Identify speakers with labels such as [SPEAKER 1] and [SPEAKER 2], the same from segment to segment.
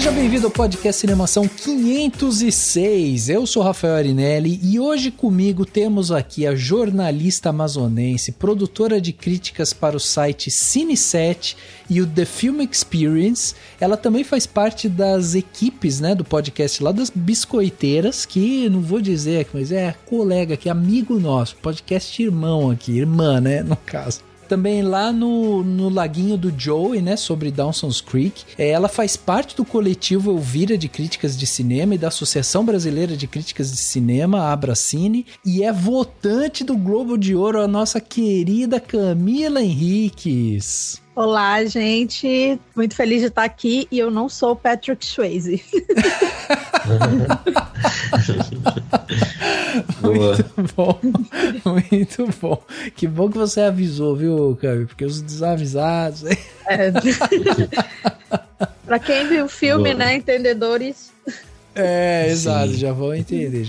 [SPEAKER 1] Seja bem-vindo ao podcast Cinemação 506. Eu sou Rafael Arinelli e hoje comigo temos aqui a jornalista amazonense, produtora de críticas para o site Cine7 e o The Film Experience. Ela também faz parte das equipes, né, do podcast lá das Biscoiteiras, que não vou dizer, mas é colega aqui, amigo nosso, podcast irmão aqui, irmã, né, no caso. Também lá no Laguinho do Joey, né, sobre Dawson's Creek. Ela faz parte do coletivo Elvira de Críticas de Cinema e da Associação Brasileira de Críticas de Cinema, a Abracine, e é votante do Globo de Ouro, a nossa querida Camila Henriques.
[SPEAKER 2] Olá, gente. Muito feliz de estar aqui e eu não sou Patrick Swayze.
[SPEAKER 1] Muito bom, muito bom. Que bom que você avisou, viu, Cami? Porque os desavisados...
[SPEAKER 2] Pra quem viu o filme, né, entendedores...
[SPEAKER 1] Exato, já vão entender.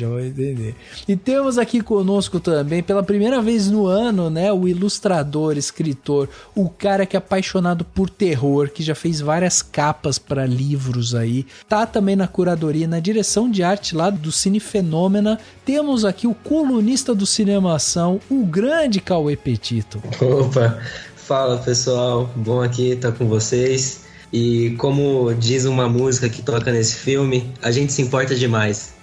[SPEAKER 1] E temos aqui conosco também, pela primeira vez no ano, né, o ilustrador, escritor, o cara que é apaixonado por terror, que já fez várias capas para livros aí, tá também na curadoria, na direção de arte lá do Cine Fenômena. Temos aqui o colunista do Cinemação, o grande Cauê Petito.
[SPEAKER 3] Opa, fala pessoal, bom aqui estar com vocês. E como diz uma música que toca nesse filme, a gente se importa demais.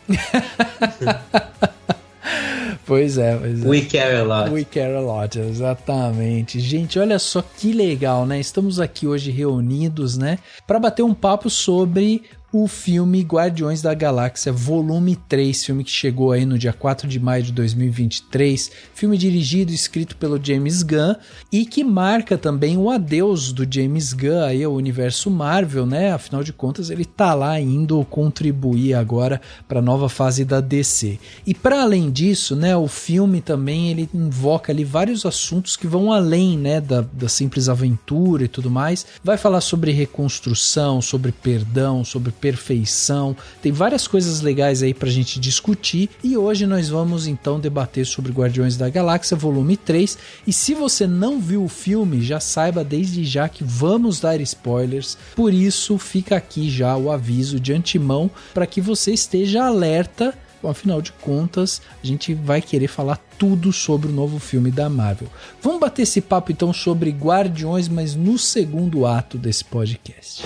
[SPEAKER 1] Pois é.
[SPEAKER 3] We care a lot.
[SPEAKER 1] We care a lot, exatamente. Gente, olha só que legal, né? Estamos aqui hoje reunidos, né? Para bater um papo sobre o filme Guardiões da Galáxia Volume 3, filme que chegou aí no dia 4 de maio de 2023, filme dirigido e escrito pelo James Gunn e que marca também o adeus do James Gunn aí ao universo Marvel, né? Afinal de contas, ele tá lá indo contribuir agora para a nova fase da DC. E para além disso, né, o filme também ele invoca ali vários assuntos que vão além, né, da simples aventura e tudo mais. Vai falar sobre reconstrução, sobre perdão, sobre perfeição, tem várias coisas legais aí pra gente discutir e hoje nós vamos então debater sobre Guardiões da Galáxia Volume 3 e se você não viu o filme, já saiba desde já que vamos dar spoilers, por isso fica aqui já o aviso de antemão para que você esteja alerta. Afinal de contas, a gente vai querer falar tudo sobre o novo filme da Marvel. Vamos bater esse papo então sobre Guardiões, mas no segundo ato desse podcast.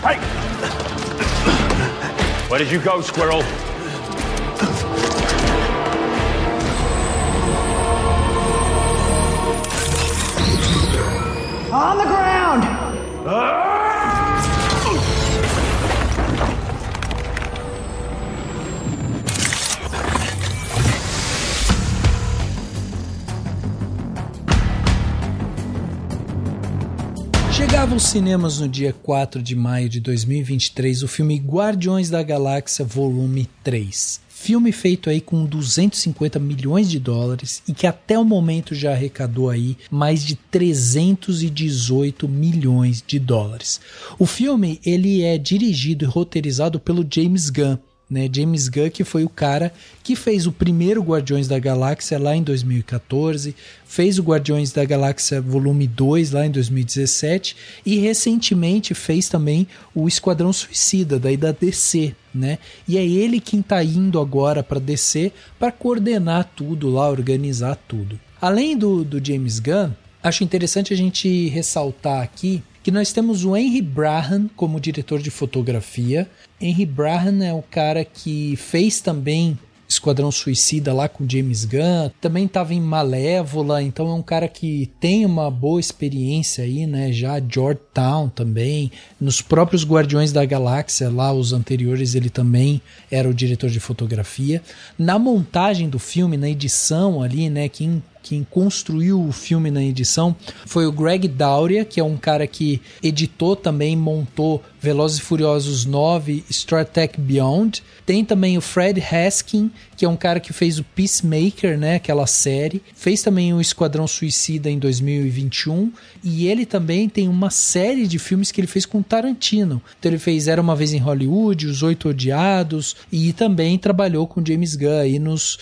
[SPEAKER 4] Hey! Where did you go, Squirrel?
[SPEAKER 5] On the ground!
[SPEAKER 1] Chegava aos cinemas no dia 4 de maio de 2023 o filme Guardiões da Galáxia Volume 3. Filme feito aí com 250 milhões de dólares e que até o momento já arrecadou aí mais de 318 milhões de dólares. O filme ele é dirigido e roteirizado pelo James Gunn. Né, James Gunn, que foi o cara que fez o primeiro Guardiões da Galáxia lá em 2014, fez o Guardiões da Galáxia Volume 2 lá em 2017 e recentemente fez também o Esquadrão Suicida, daí da DC, né? E é ele quem tá indo agora para DC para coordenar tudo lá, organizar tudo. Além do James Gunn, acho interessante a gente ressaltar aqui que nós temos o Henry Brahan como diretor de fotografia. Henry Brahan é o cara que fez também Esquadrão Suicida lá com James Gunn, também estava em Malévola, então é um cara que tem uma boa experiência aí, né, já Georgetown também, nos próprios Guardiões da Galáxia lá, os anteriores, ele também era o diretor de fotografia. Na montagem do filme, na edição ali, né, quem construiu o filme na edição foi o Greg Dauria, que é um cara que editou também, montou Velozes e Furiosos 9, Star Trek Beyond. Tem também o Fred Haskin, que é um cara que fez o Peacemaker, né, aquela série. Fez também o Esquadrão Suicida em 2021. E ele também tem uma série de filmes que ele fez com Tarantino. Então ele fez Era Uma Vez em Hollywood, Os Oito Odiados, e também trabalhou com James Gunn aí nos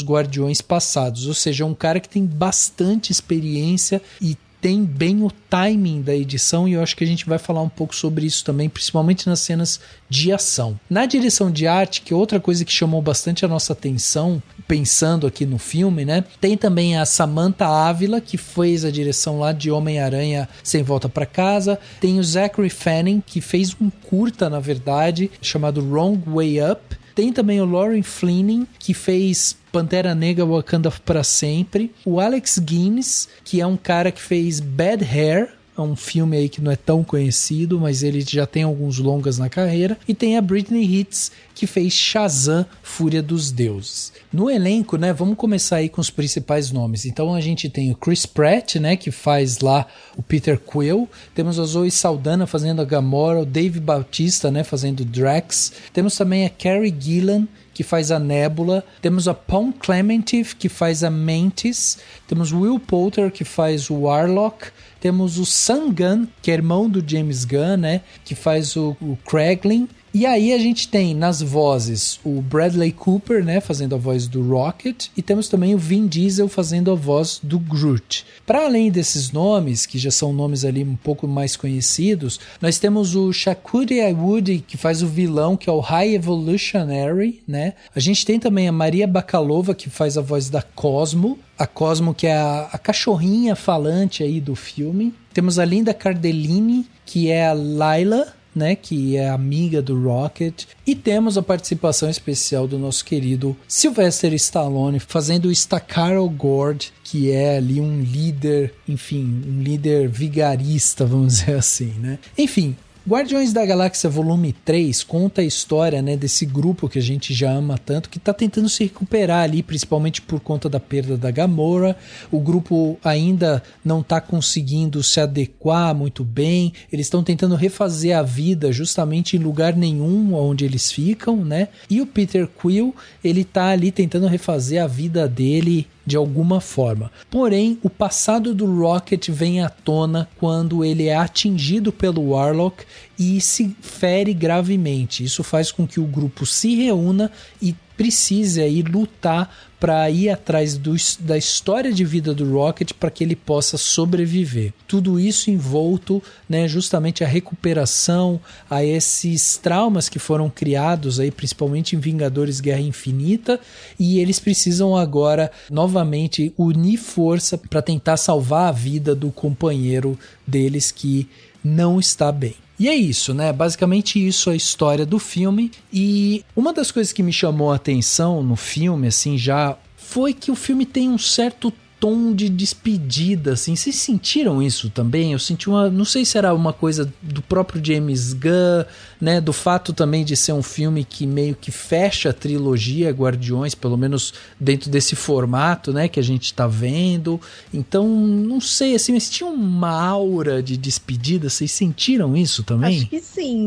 [SPEAKER 1] Guardiões passados. Ou seja, é um cara que tem bastante experiência e tem bem o timing da edição, e eu acho que a gente vai falar um pouco sobre isso também, principalmente nas cenas de ação. Na direção de arte, que é outra coisa que chamou bastante a nossa atenção, pensando aqui no filme, né? Tem também a Samantha Ávila, que fez a direção lá de Homem-Aranha Sem Volta Pra Casa. Tem o Zachary Fanning, que fez um curta, na verdade, chamado Wrong Way Up. Tem também o Lauren Flynn, que fez Pantera Negra Wakanda Pra Sempre. O Alex Guinness, que é um cara que fez Bad Hair, é um filme aí que não é tão conhecido, mas ele já tem alguns longas na carreira. E tem a Britney Hitz, que fez Shazam, Fúria dos Deuses. No elenco, né, vamos começar aí com os principais nomes. Então a gente tem o Chris Pratt, né, que faz lá o Peter Quill. Temos a Zoe Saldana fazendo a Gamora, o Dave Bautista, né, fazendo o Drax. Temos também a Carey Gillan, que faz a Nebula. Temos a Pom Klementieff, que faz a Mantis. Temos o Will Poulter, que faz o Warlock. Temos o Sam Gunn, que é irmão do James Gunn, né, que faz o Kraglin. E aí a gente tem nas vozes o Bradley Cooper, né, fazendo a voz do Rocket, e temos também o Vin Diesel fazendo a voz do Groot. Para além desses nomes, que já são nomes ali um pouco mais conhecidos, nós temos o Shaquille Woody, que faz o vilão, que é o High Evolutionary, né? A gente tem também a Maria Bakalova, que faz a voz da Cosmo, a Cosmo, que é a cachorrinha falante aí do filme. Temos a Linda Cardellini, que é a Layla, né, que é amiga do Rocket, e temos a participação especial do nosso querido Sylvester Stallone fazendo o Staccaro Gord, que é ali um líder, enfim, um líder vigarista, vamos dizer assim, né? Enfim, Guardiões da Galáxia Volume 3 conta a história, né, desse grupo que a gente já ama tanto, que está tentando se recuperar ali, principalmente por conta da perda da Gamora. O grupo ainda não está conseguindo se adequar muito bem, eles estão tentando refazer a vida justamente em lugar nenhum onde eles ficam, né? E o Peter Quill, ele está ali tentando refazer a vida dele de alguma forma. Porém, o passado do Rocket vem à tona quando ele é atingido pelo Warlock e se fere gravemente. Isso faz com que o grupo se reúna e precise aí lutar para ir atrás da história de vida do Rocket para que ele possa sobreviver. Tudo isso envolto, né, justamente a recuperação, a esses traumas que foram criados aí, principalmente em Vingadores Guerra Infinita, e eles precisam agora novamente unir força para tentar salvar a vida do companheiro deles que não está bem. E é isso, né? Basicamente isso é a história do filme. E uma das coisas que me chamou a atenção no filme, assim, já foi que o filme tem um certo tom de despedida, assim. Vocês sentiram isso também? Eu senti não sei se era uma coisa do próprio James Gunn, né, do fato também de ser um filme que meio que fecha a trilogia Guardiões, pelo menos dentro desse formato, né, que a gente tá vendo. Então, não sei, assim, mas tinha uma aura de despedida. Vocês sentiram isso também?
[SPEAKER 2] Acho que sim.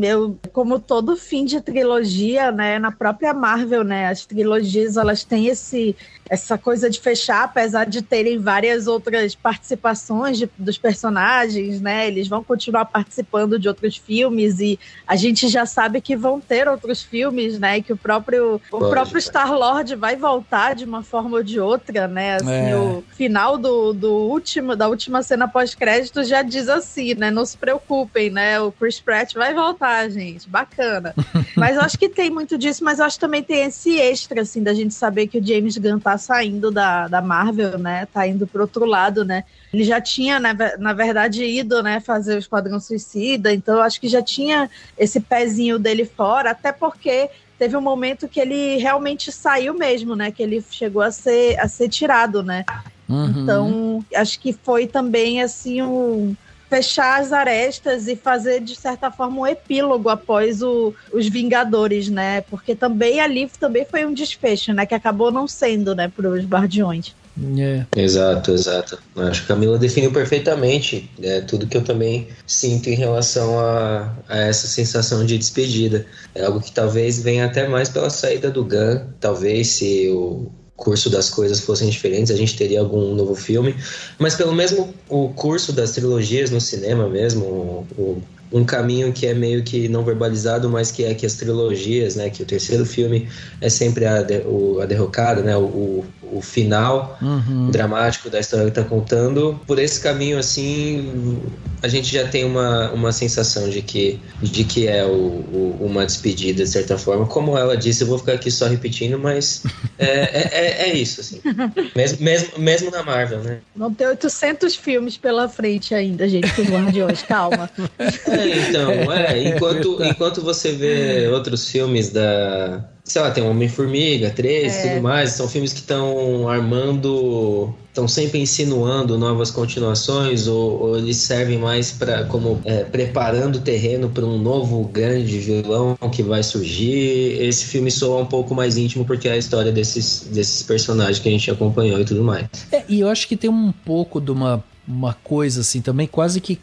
[SPEAKER 2] Como todo fim de trilogia, né, na própria Marvel, né, as trilogias, elas têm essa coisa de fechar, apesar de terem várias outras participações dos personagens, né? Eles vão continuar participando de outros filmes e a gente já sabe que vão ter outros filmes, né? E que o próprio Star-Lord vai voltar de uma forma ou de outra, né? Assim, o final da última cena pós-crédito já diz assim, né? Não se preocupem, né? O Chris Pratt vai voltar, gente. Bacana. Mas eu acho que tem muito disso, mas eu acho que também tem esse extra, assim, da gente saber que o James Gunn tá saindo da Marvel, né? Tá indo pro outro lado, né? Ele já tinha, na verdade, ido, né, fazer o Esquadrão Suicida, então eu acho que já tinha esse pezinho dele fora, até porque teve um momento que ele realmente saiu mesmo, né? Que ele chegou a ser tirado, né? Uhum. Então, acho que foi também, assim, fechar as arestas e fazer, de certa forma, um epílogo após os Vingadores, né? Porque também ali também foi um desfecho, né? Que acabou não sendo, né, para os Guardiões.
[SPEAKER 3] Yeah. Exato. Acho que a Camila definiu perfeitamente tudo que eu também sinto em relação a essa sensação de despedida. É algo que talvez venha até mais pela saída do Gunn. Talvez, se o curso das coisas fossem diferentes, a gente teria algum novo filme, mas pelo mesmo o curso das trilogias no cinema mesmo, um caminho que é meio que não verbalizado, mas que é que as trilogias, né, que o terceiro filme é sempre a derrocada, né, o final dramático da história que tá contando. Por esse caminho, assim, a gente já tem uma sensação de que é uma despedida, de certa forma. Como ela disse, eu vou ficar aqui só repetindo, mas é isso, assim. Mesmo na Marvel, né?
[SPEAKER 2] Vão ter 800 filmes pela frente ainda, gente, com Guardiões, calma.
[SPEAKER 3] Enquanto você vê outros filmes sei lá, tem Homem-Formiga 3 e tudo mais, são filmes que estão estão sempre insinuando novas continuações, ou eles servem mais como preparando o terreno para um novo grande vilão que vai surgir. Esse filme soa um pouco mais íntimo porque é a história desses personagens que a gente acompanhou e tudo mais.
[SPEAKER 1] E eu acho que tem um pouco de uma coisa assim também, quase que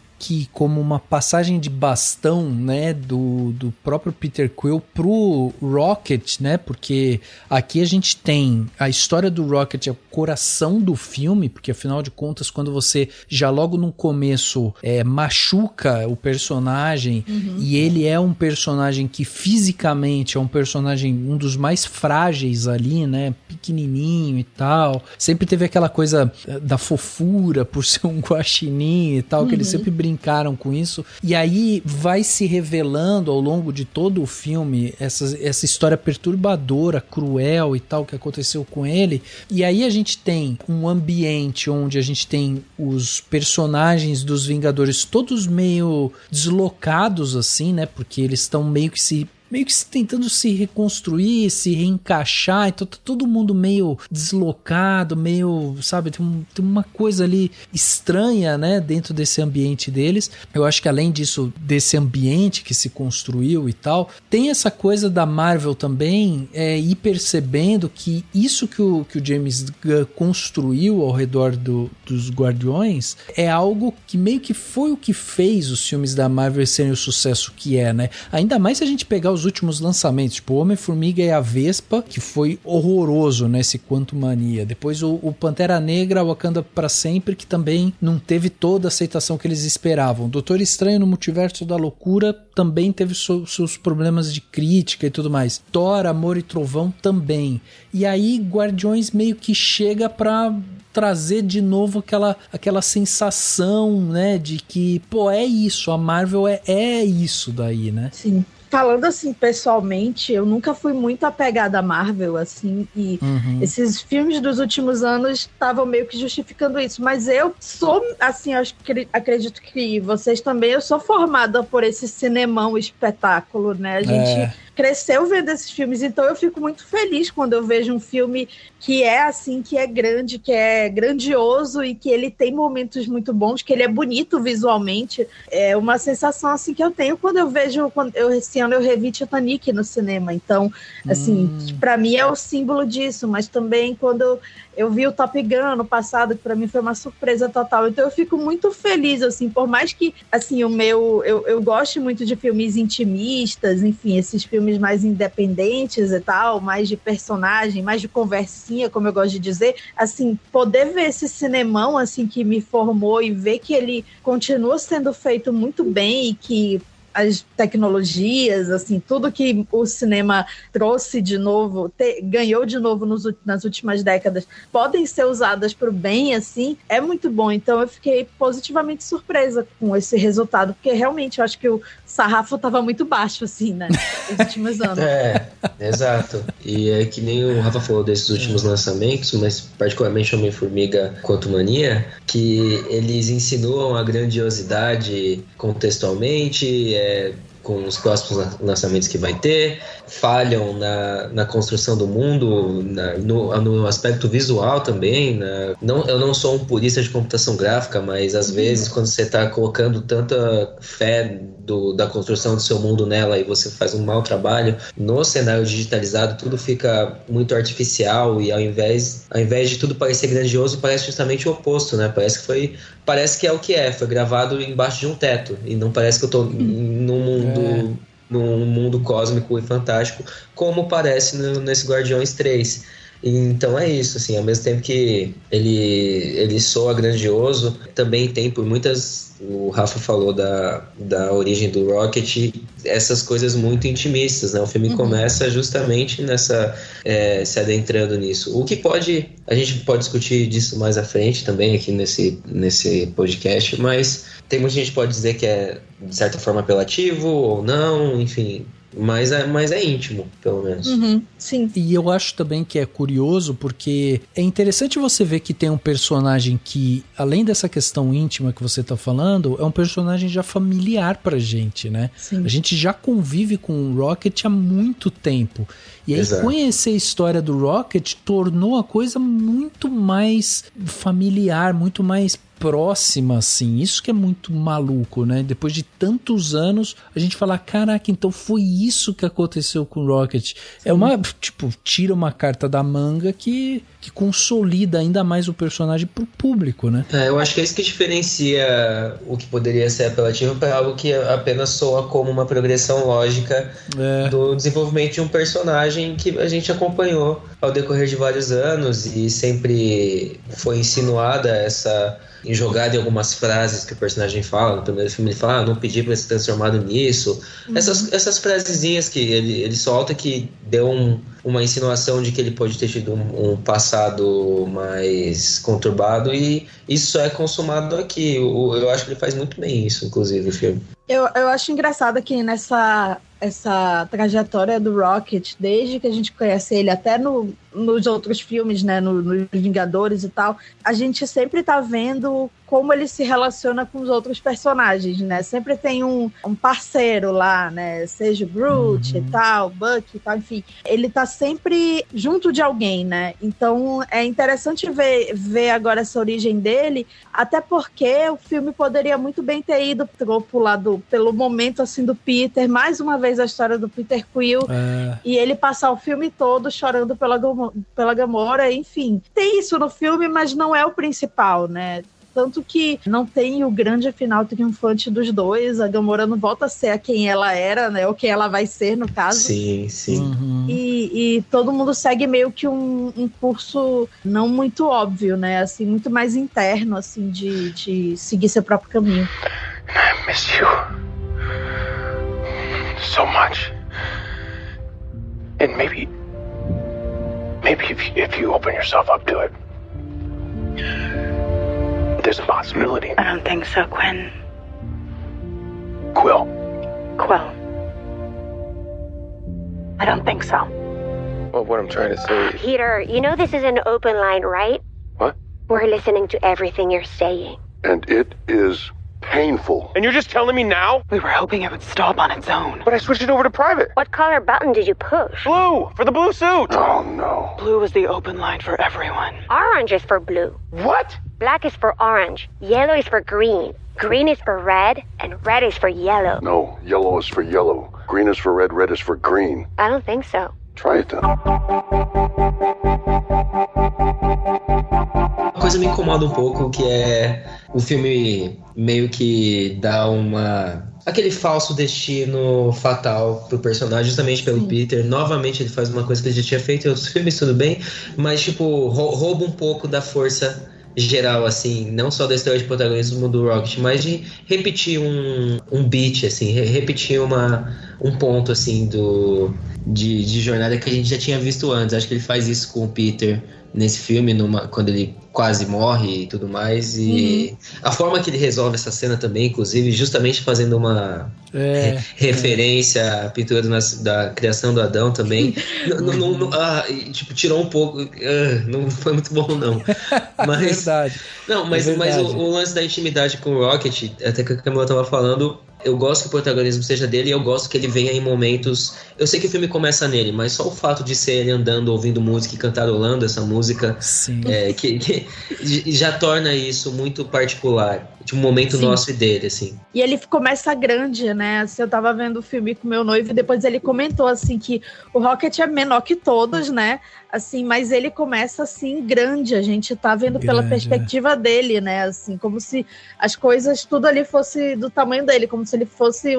[SPEAKER 1] como uma passagem de bastão, né, do próprio Peter Quill pro Rocket, né, porque aqui a gente tem a história do Rocket, é o coração do filme, porque afinal de contas, quando você já logo no começo machuca o personagem, e ele é um personagem que fisicamente é um personagem, um dos mais frágeis ali, né, pequenininho e tal, sempre teve aquela coisa da fofura por ser um guaxinim e tal, que eles sempre brincaram com isso, e aí vai se revelando ao longo de todo o filme essa história perturbadora, cruel e tal, que aconteceu com ele, e aí a gente tem um ambiente onde a gente tem os personagens dos Vingadores todos meio deslocados assim, né, porque eles estão meio que tentando se reconstruir, se reencaixar, então tá todo mundo meio deslocado, meio, sabe, tem uma coisa ali estranha, né, dentro desse ambiente deles. Eu acho que além disso, desse ambiente que se construiu e tal, tem essa coisa da Marvel também ir percebendo que isso que o James Gunn construiu ao redor dos Guardiões é algo que meio que foi o que fez os filmes da Marvel serem o sucesso que é, né? Ainda mais se a gente pegar os últimos lançamentos, tipo Homem-Formiga e a Vespa, que foi horroroso, né, esse Quantumania. Depois o Pantera Negra, Wakanda pra Sempre, que também não teve toda a aceitação que eles esperavam. Doutor Estranho no Multiverso da Loucura também teve seus problemas de crítica e tudo mais. Thor, Amor e Trovão também. E aí Guardiões meio que chega pra trazer de novo aquela sensação, né, de que, pô, é isso, a Marvel é isso daí, né?
[SPEAKER 2] Sim. Falando assim, pessoalmente, eu nunca fui muito apegada à Marvel, assim, e esses filmes dos últimos anos estavam meio que justificando isso, mas eu sou, assim, acredito que vocês também, eu sou formada por esse cinemão espetáculo, né, a gente cresceu vendo esses filmes, então eu fico muito feliz quando eu vejo um filme que é assim, que é grande, que é grandioso e que ele tem momentos muito bons, que ele é bonito visualmente. É uma sensação assim que eu tenho quando eu vejo, esse ano eu revi Titanic no cinema, então assim, pra mim é o símbolo disso, mas também quando eu vi o Top Gun no passado, que pra mim foi uma surpresa total, então eu fico muito feliz, assim, por mais que, assim, eu gosto muito de filmes intimistas, enfim, esses filmes mais independentes e tal, mais de personagem, mais de conversinha, como eu gosto de dizer, assim, poder ver esse cinemão, assim, que me formou e ver que ele continua sendo feito muito bem e que as tecnologias, assim, tudo que o cinema trouxe de novo, ganhou de novo nas últimas décadas, podem ser usadas para o bem, assim, é muito bom. Então eu fiquei positivamente surpresa com esse resultado, porque realmente eu acho que o sarrafo estava muito baixo, assim, né, nos últimos anos.
[SPEAKER 3] Exato. E é que nem o Rafa falou desses últimos lançamentos, mas particularmente Homem-Formiga Quantumania, que eles insinuam a grandiosidade contextualmente, com os próximos lançamentos que vai ter, falham na construção do mundo, no aspecto visual também. Eu não sou um purista de computação gráfica, mas às vezes quando você está colocando tanta fé da construção do seu mundo nela e você faz um mau trabalho, no cenário digitalizado tudo fica muito artificial e ao invés de tudo parecer grandioso, parece justamente o oposto, né? Parece que é o que foi gravado embaixo de um teto e não parece que eu tô num mundo cósmico e fantástico, como parece nesse Guardiões 3. Então é isso, assim, ao mesmo tempo que ele soa grandioso, também tem por muitas... O Rafa falou da origem do Rocket, essas coisas muito intimistas, né? O filme começa justamente nessa... se adentrando nisso. O que pode... A gente pode discutir disso mais à frente também aqui nesse podcast, mas tem muita gente que pode dizer que é, de certa forma, apelativo ou não, enfim... Mas é íntimo, pelo menos.
[SPEAKER 2] Sim.
[SPEAKER 1] E eu acho também que é curioso, porque é interessante você ver que tem um personagem que, além dessa questão íntima que você tá falando, é um personagem já familiar pra gente, né?
[SPEAKER 2] Sim.
[SPEAKER 1] A gente já convive com o Rocket há muito tempo. E aí conhecer a história do Rocket tornou a coisa muito mais familiar, muito mais próxima, assim. Isso que é muito maluco, né? Depois de tantos anos, a gente fala, caraca, então foi isso que aconteceu com o Rocket. É uma, tipo, tira uma carta da manga que consolida ainda mais o personagem pro público, né?
[SPEAKER 3] Eu acho que é isso que diferencia o que poderia ser apelativo para algo que apenas soa como uma progressão lógica do desenvolvimento de um personagem que a gente acompanhou ao decorrer de vários anos e sempre foi insinuada essa... jogada em algumas frases que o personagem fala. No primeiro filme ele fala, não pedi pra ser transformado nisso. Essas frasezinhas que ele solta que deu uma insinuação de que ele pode ter tido um passado mais conturbado, e isso é consumado aqui. Eu acho que ele faz muito bem isso, inclusive, o filme.
[SPEAKER 2] Eu acho engraçado que essa trajetória do Rocket, desde que a gente conhece ele até nos outros filmes, né, nos Vingadores e tal, a gente sempre tá vendo como ele se relaciona com os outros personagens, né? Sempre tem um parceiro lá, né? Seja o Groot e tal, Bucky e tal, enfim. Ele tá sempre junto de alguém, né? Então é interessante ver agora essa origem dele, até porque o filme poderia muito bem ter ido pro tropo lá pelo momento, assim, do Peter, mais uma vez a história do Peter Quill, e ele passar o filme todo chorando pela Gamora, enfim. Tem isso no filme, mas não é o principal, né? Tanto que não tem o grande final triunfante dos dois, a Gamora não volta a ser a quem ela era, né? Ou quem ela vai ser, no caso.
[SPEAKER 3] Sim.
[SPEAKER 2] E todo mundo segue meio que um curso não muito óbvio, né? Assim, muito mais interno, assim, de seguir seu próprio caminho.
[SPEAKER 4] I miss you so much. And maybe if you open yourself up to it, there's a possibility.
[SPEAKER 5] I don't think so, Quinn.
[SPEAKER 4] Quill.
[SPEAKER 5] I don't think so.
[SPEAKER 4] Well, what I'm trying to say is...
[SPEAKER 6] Peter, you know this is an open line, right?
[SPEAKER 4] What?
[SPEAKER 6] We're listening to everything you're saying.
[SPEAKER 7] And it is painful.
[SPEAKER 4] And you're just telling me now?
[SPEAKER 5] We were hoping it would stop on its own.
[SPEAKER 4] But I switched it over to private.
[SPEAKER 6] What color button did you push?
[SPEAKER 4] Blue! For the blue suit!
[SPEAKER 7] Oh, no.
[SPEAKER 5] Blue is the open line for everyone.
[SPEAKER 6] Orange is for blue.
[SPEAKER 4] What?
[SPEAKER 6] Black is for orange. Yellow is for green. Green is for red. And red is for yellow.
[SPEAKER 7] No, yellow is for yellow. Green is for red, red is for green.
[SPEAKER 6] I don't think so.
[SPEAKER 7] Try it then.
[SPEAKER 3] Uma coisa me incomoda um pouco, que é o filme meio que dá aquele falso destino fatal pro personagem, justamente pelo Peter. Novamente ele faz uma coisa que ele já tinha feito em outros filmes, tudo bem, mas tipo, rouba um pouco da força geral, assim, não só da história de protagonismo do Rocket, mas de repetir um beat, assim, repetir um ponto, assim, de jornada que a gente já tinha visto antes. Acho que ele faz isso com o Peter nesse filme, quando ele quase morre e tudo mais, e a forma que ele resolve essa cena também, inclusive, justamente fazendo uma referência à pintura da criação do Adão também, tipo, tirou um pouco, não foi muito bom não, mas
[SPEAKER 1] verdade.
[SPEAKER 3] Não, mas o lance da intimidade com o Rocket, até que a Camila tava falando, eu gosto que o protagonismo seja dele, e eu gosto que ele venha em momentos... Eu sei que o filme começa nele, mas só o fato de ser ele andando, ouvindo música e cantarolando essa música, que já torna isso muito particular. De um momento nosso e dele, assim.
[SPEAKER 2] E ele começa grande, né? Assim, eu tava vendo o filme com meu noivo e depois ele comentou, assim, que o Rocket é menor que todos, né? Assim, mas ele começa, assim, grande. A gente tá vendo pela perspectiva dele, né? Assim, como se as coisas, tudo ali fosse do tamanho dele, como se ele fosse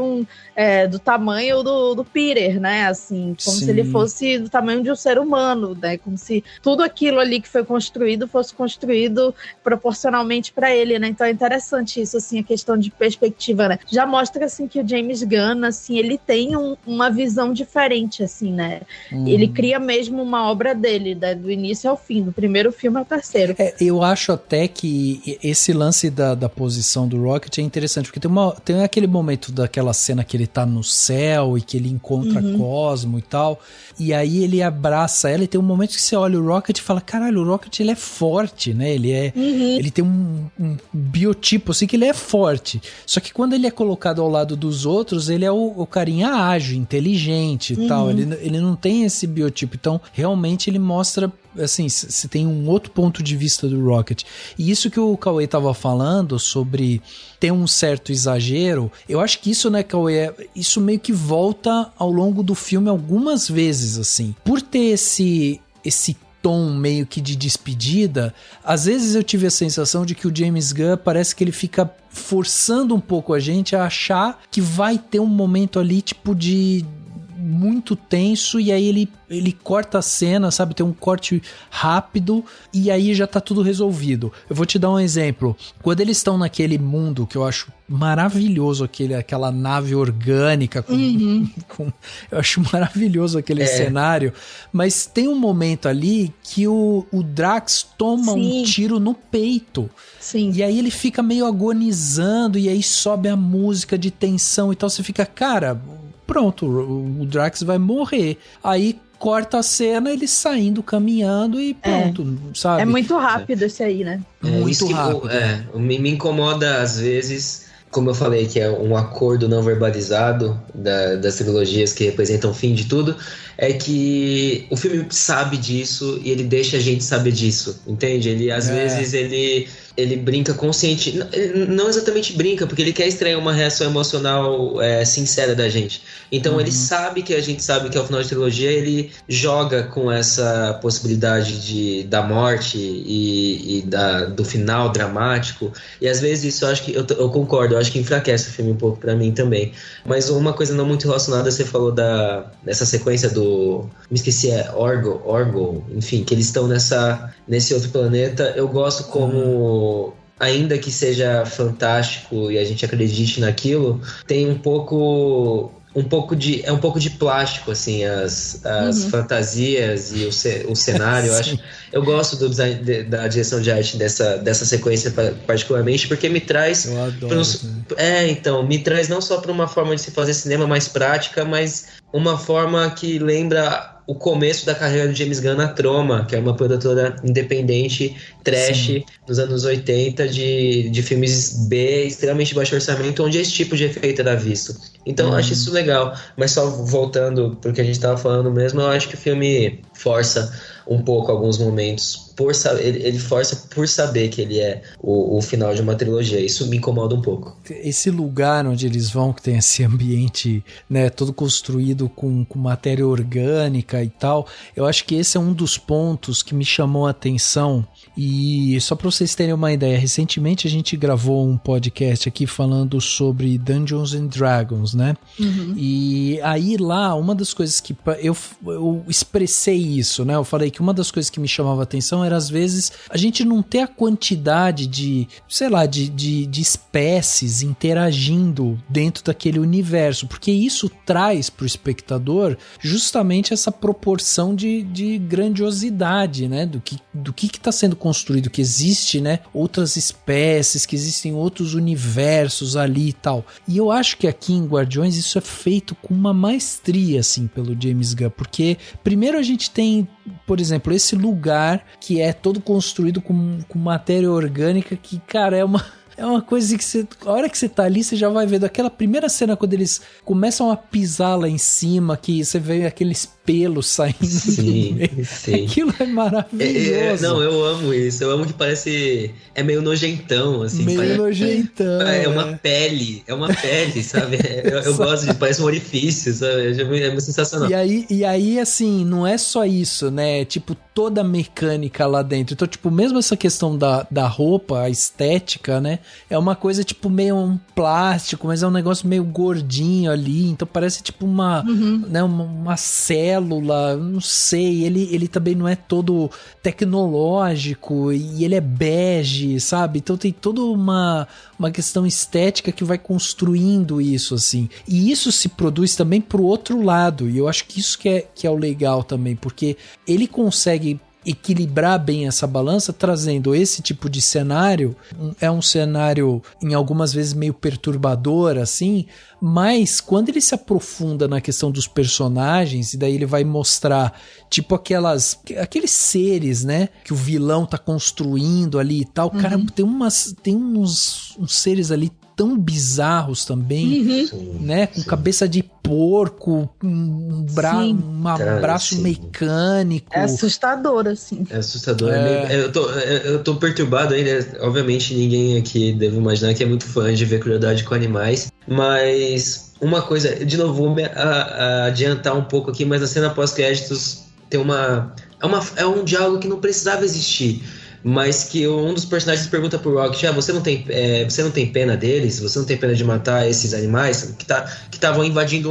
[SPEAKER 2] do tamanho do Peter, né? Assim, como
[SPEAKER 1] Sim.
[SPEAKER 2] se ele fosse do tamanho de um ser humano, né? Como se tudo aquilo ali que foi construído fosse construído proporcionalmente para ele, né? Então é interessante isso, assim, a questão de perspectiva, né? Já mostra, assim, que o James Gunn, assim, ele tem uma visão diferente, assim, né? Ele cria mesmo uma obra dele, né? Do início ao fim, do primeiro filme ao terceiro.
[SPEAKER 1] Eu acho até que esse lance da posição do Rocket é interessante, porque tem aquele momento daquela cena que ele tá no céu e que ele encontra Cosmo e tal, e aí ele abraça ela, e tem um momento que você olha o Rocket e fala, caralho, o Rocket ele é forte, né? Ele tem um biotipo assim que ele é forte, só que quando ele é colocado ao lado dos outros, ele é o carinha ágil, inteligente e tal, ele não tem esse biotipo, então realmente ele mostra, assim, se tem um outro ponto de vista do Rocket. E isso que o Cauê tava falando sobre ter um certo exagero, eu acho que isso, né, Cauê, isso meio que volta ao longo do filme algumas vezes, assim. Por ter esse tom meio que de despedida, às vezes eu tive a sensação de que o James Gunn parece que ele fica forçando um pouco a gente a achar que vai ter um momento ali, tipo, de muito tenso, e aí ele corta a cena, sabe? Tem um corte rápido e aí já tá tudo resolvido. Eu vou te dar um exemplo. Quando eles estão naquele mundo que eu acho maravilhoso, aquela nave orgânica eu acho maravilhoso aquele cenário, mas tem um momento ali que o Drax toma um tiro no peito.
[SPEAKER 2] Sim.
[SPEAKER 1] E aí ele fica meio agonizando, e aí sobe a música de tensão e tal, você fica, cara, pronto, o Drax vai morrer. Aí corta a cena, ele saindo, caminhando e pronto, sabe?
[SPEAKER 2] É muito rápido esse aí, né?
[SPEAKER 1] Muito rápido.
[SPEAKER 3] Me incomoda às vezes, como eu falei, que é um acordo não verbalizado das trilogias que representam o fim de tudo, é que o filme sabe disso e ele deixa a gente saber disso, entende? Ele, às vezes, ele brinca consciente, não exatamente brinca, porque ele quer extrair uma reação emocional sincera da gente. Então ele sabe que a gente sabe que ao final de trilogia ele joga com essa possibilidade da morte e do final dramático, e às vezes isso eu acho que, eu concordo, eu acho que enfraquece o filme um pouco pra mim também. Mas uma coisa não muito relacionada, você falou dessa sequência me esqueci, Orgo, enfim, que eles estão nesse outro planeta. Eu gosto como, ainda que seja fantástico e a gente acredite naquilo, tem um pouco de plástico, assim, as fantasias e o cenário. Eu gosto do design, da direção de arte dessa sequência particularmente, porque me traz me traz não só para uma forma de se fazer cinema mais prática, mas uma forma que lembra o começo da carreira do James Gunn na Troma, que é uma produtora independente, trash, nos anos 80, de filmes B, extremamente baixo orçamento, onde esse tipo de efeito era visto. Então eu acho isso legal, mas só voltando pro que a gente estava falando mesmo, eu acho que o filme força um pouco alguns momentos, ele força por saber que ele é o final de uma trilogia. Isso me incomoda um pouco.
[SPEAKER 1] Esse lugar onde eles vão, que tem esse ambiente, né, todo construído com matéria orgânica e tal, eu acho que esse é um dos pontos que me chamou a atenção. E só para vocês terem uma ideia, recentemente a gente gravou um podcast aqui falando sobre Dungeons and Dragons, né? E aí lá, uma das coisas que eu expressei isso, né? Eu falei que uma das coisas que me chamava a atenção era, às vezes, a gente não ter a quantidade de espécies interagindo dentro daquele universo, porque isso traz pro espectador justamente essa proporção de grandiosidade, né? Do que está sendo construído, que existe, né, outras espécies, que existem outros universos ali e tal. E eu acho que aqui em Guardiões isso é feito com uma maestria, assim, pelo James Gunn, porque primeiro a gente tem, por exemplo, esse lugar que é todo construído com matéria orgânica, que, cara, é uma coisa que a hora que você tá ali, você já vai ver daquela primeira cena quando eles começam a pisar lá em cima, que você vê aqueles pelos saindo.
[SPEAKER 3] Sim.
[SPEAKER 1] Aquilo é maravilhoso.
[SPEAKER 3] Não, eu amo isso. Eu amo que parece... É meio nojentão, assim.
[SPEAKER 1] Nojentão.
[SPEAKER 3] É uma pele, sabe? Eu gosto disso, parece um orifício, sabe? É muito sensacional.
[SPEAKER 1] E aí, assim, não é só isso, né? Tipo, toda a mecânica lá dentro. Então, tipo, mesmo essa questão da roupa, a estética, né? É uma coisa, tipo, meio um plástico, mas é um negócio meio gordinho ali. Então parece, tipo, né, uma célula, não sei. Ele também não é todo tecnológico e ele é bege, sabe? Então tem toda uma questão estética que vai construindo isso, assim. E isso se produz também pro outro lado. E eu acho que isso que é o legal também, porque ele consegue equilibrar bem essa balança, trazendo esse tipo de cenário. É um cenário, em algumas vezes, meio perturbador, assim, mas quando ele se aprofunda na questão dos personagens, e daí ele vai mostrar, tipo, aqueles seres, né, que o vilão tá construindo ali e tal, cara, tem uns seres ali tão bizarros também, né? Com cabeça de porco, um braço mecânico.
[SPEAKER 2] É assustador, assim.
[SPEAKER 3] É assustador. Eu tô perturbado ainda. Obviamente, ninguém aqui deve imaginar que é muito fã de ver crueldade com animais. Mas uma coisa, de novo, vou me adiantar um pouco aqui, mas na cena pós-créditos tem é um diálogo que não precisava existir. Mas que um dos personagens pergunta pro Rocket: você não tem pena deles? Você não tem pena de matar esses animais que estavam invadindo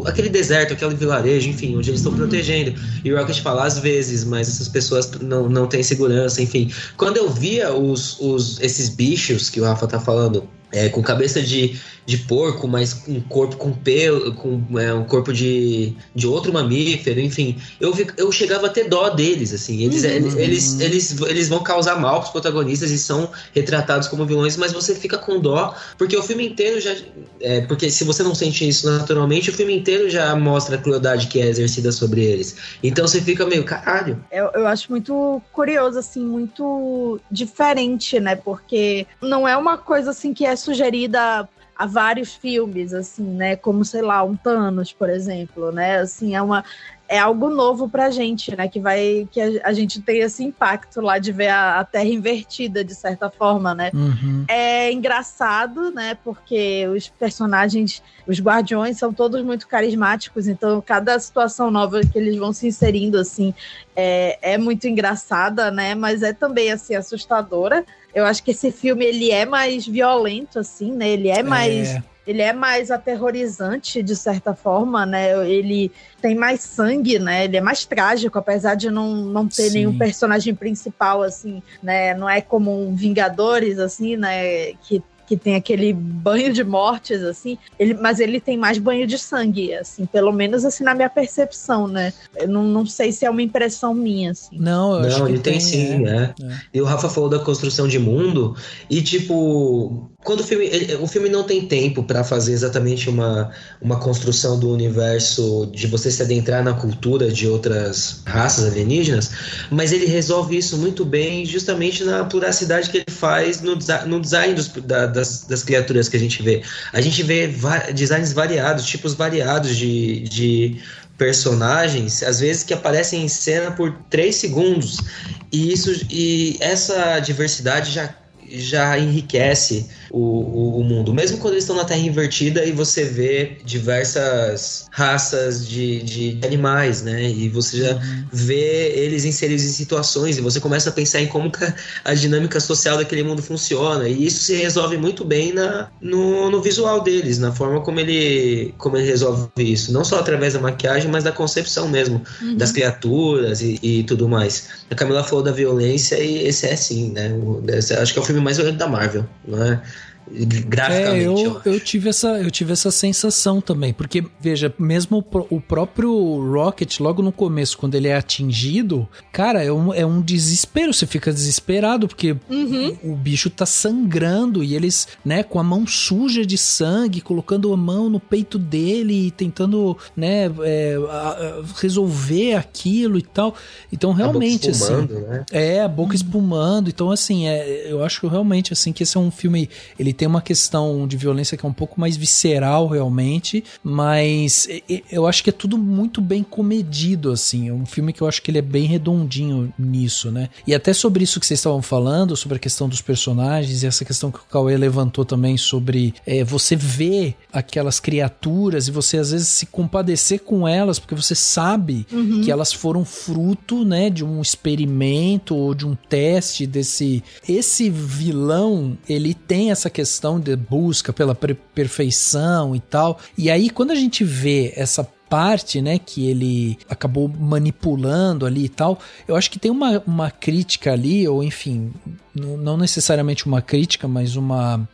[SPEAKER 3] aquele deserto, aquele vilarejo, enfim, onde eles estão protegendo? E o Rocket fala: às vezes, mas essas pessoas não têm segurança, enfim. Quando eu via esses bichos que o Rafa tá falando, com cabeça de porco, mas um corpo com pelo, um corpo de outro mamífero, enfim, eu chegava a ter dó deles, assim. Eles vão causar mal pros protagonistas e são retratados como vilões, mas você fica com dó, porque o filme inteiro já... porque se você não sente isso naturalmente, o filme inteiro já mostra a crueldade que é exercida sobre eles. Então você fica meio, caralho.
[SPEAKER 2] Eu acho muito curioso, assim, muito diferente, né? Porque não é uma coisa, assim, que é sugerida a vários filmes, assim, né? Como, sei lá, um Thanos, por exemplo, né? Assim, é algo novo pra gente, né? Que a gente tem esse impacto lá de ver a Terra invertida, de certa forma, né? É engraçado, né? Porque os personagens, os guardiões são todos muito carismáticos, então cada situação nova que eles vão se inserindo, assim, é muito engraçada, né? Mas é também, assim, assustadora. Eu acho que esse filme, ele é mais violento, assim, né? Ele é mais aterrorizante, de certa forma, né? Ele tem mais sangue, né? Ele é mais trágico, apesar de não ter nenhum personagem principal, assim, né? Não é como um Vingadores, assim, né? Que tem aquele banho de mortes, assim, mas ele tem mais banho de sangue, assim, pelo menos assim na minha percepção, né? Eu não sei se é uma impressão minha, assim.
[SPEAKER 1] Não, eu acho que
[SPEAKER 3] ele tem sim, né? E o Rafa falou da construção de mundo, e tipo, quando o filme não tem tempo pra fazer exatamente uma construção do universo, de você se adentrar na cultura de outras raças alienígenas, mas ele resolve isso muito bem justamente na pluralidade que ele faz no design das criaturas que a gente vê. A gente vê designs variados, tipos variados de personagens, às vezes que aparecem em cena por 3 segundos, e essa diversidade já enriquece o mundo, mesmo quando eles estão na Terra invertida e você vê diversas raças de animais, né? E você já vê eles inseridos em situações e você começa a pensar em como a dinâmica social daquele mundo funciona, e isso se resolve muito bem no visual deles, na forma como ele resolve isso, não só através da maquiagem, mas da concepção mesmo das criaturas e tudo mais. A Camila falou da violência, e esse é sim, né? Acho que é o filme mais violento da Marvel, não é? Graficamente,
[SPEAKER 1] eu tive essa sensação também, porque veja, mesmo o próprio Rocket, logo no começo, quando ele é atingido, cara, é um desespero, você fica desesperado, porque o bicho tá sangrando, e eles, né, com a mão suja de sangue, colocando a mão no peito dele e tentando, né, resolver aquilo e tal. Então realmente,
[SPEAKER 3] a boca espumando,
[SPEAKER 1] assim, né? A boca espumando. Então assim, eu acho realmente assim que esse é um filme, ele tem uma questão de violência que é um pouco mais visceral realmente, mas eu acho que é tudo muito bem comedido, assim. É um filme que eu acho que ele é bem redondinho nisso, né? E até sobre isso que vocês estavam falando, sobre a questão dos personagens e essa questão que o Cauê levantou também sobre você ver aquelas criaturas e você às vezes se compadecer com elas, porque você sabe que elas foram fruto, né, de um experimento ou de um teste desse... Esse vilão, ele tem essa questão de busca pela perfeição e tal, e aí quando a gente vê essa parte, né, que ele acabou manipulando ali e tal, eu acho que tem uma crítica ali, ou enfim, não necessariamente uma crítica, mas uma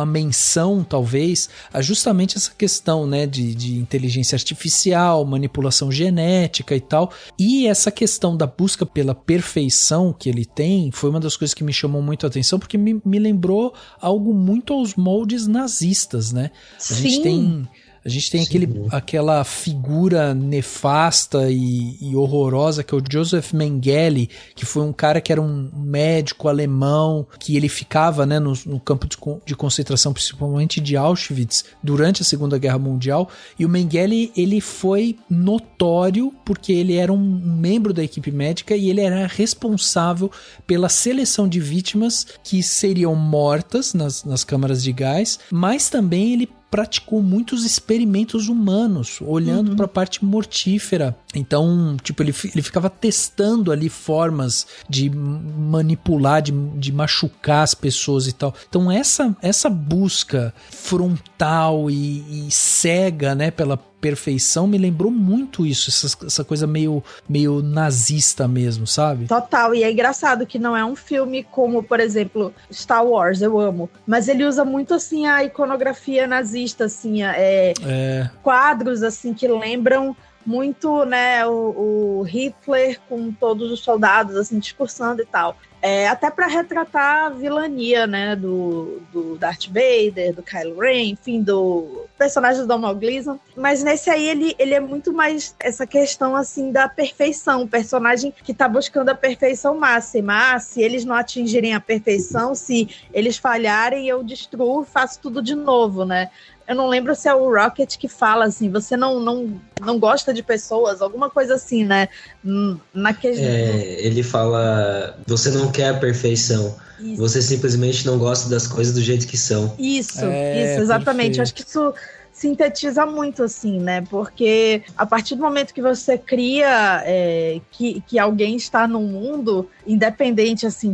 [SPEAKER 1] menção, talvez, a justamente essa questão, né, de inteligência artificial, manipulação genética e tal, e essa questão da busca pela perfeição que ele tem, foi uma das coisas que me chamou muito a atenção, porque me lembrou algo muito aos moldes nazistas, né? A gente tem aquela figura nefasta e horrorosa que é o Joseph Mengele, que foi um cara que era um médico alemão, que ele ficava, né, no campo de concentração, principalmente de Auschwitz, durante a Segunda Guerra Mundial. E o Mengele, ele foi notório porque ele era um membro da equipe médica e ele era responsável pela seleção de vítimas que seriam mortas nas câmaras de gás, mas também ele praticou muitos experimentos humanos, olhando para a parte mortífera. Então, tipo, ele ficava testando ali formas de manipular, de machucar as pessoas e tal. Então, essa busca frontal e cega, né, pela perfeição, me lembrou muito isso, essa coisa meio nazista mesmo, sabe?
[SPEAKER 2] Total, e é engraçado que não é um filme como, por exemplo, Star Wars, eu amo, mas ele usa muito, assim, a iconografia nazista, assim, quadros, assim, que lembram muito, né, o Hitler com todos os soldados, assim, discursando e tal. Até para retratar a vilania, né, do Darth Vader, do Kylo Ren, enfim, do personagem do Domhnall Gleeson. Mas nesse aí ele é muito mais essa questão, assim, da perfeição. O personagem que tá buscando a perfeição máxima. Se eles não atingirem a perfeição, se eles falharem, eu destruo e faço tudo de novo, né? Eu não lembro se é o Rocket que fala assim, você não gosta de pessoas, alguma coisa assim, né?
[SPEAKER 3] Ele fala, você não quer a perfeição, você simplesmente não gosta das coisas do jeito que são.
[SPEAKER 2] Isso, exatamente. Acho que isso sintetiza muito, assim, né? Porque a partir do momento que você cria que alguém está no mundo, independente, assim,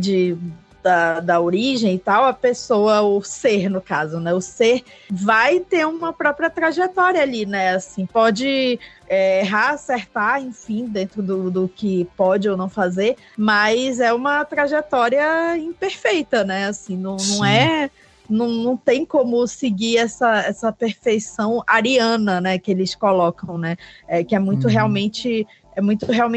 [SPEAKER 2] da origem e tal, a pessoa, o ser, no caso, né? O ser vai ter uma própria trajetória ali, né? Assim, pode errar, acertar, enfim, dentro do que pode ou não fazer, mas é uma trajetória imperfeita, né? Assim, não tem como seguir essa perfeição ariana, né? Que eles colocam, né? Que é muito realmente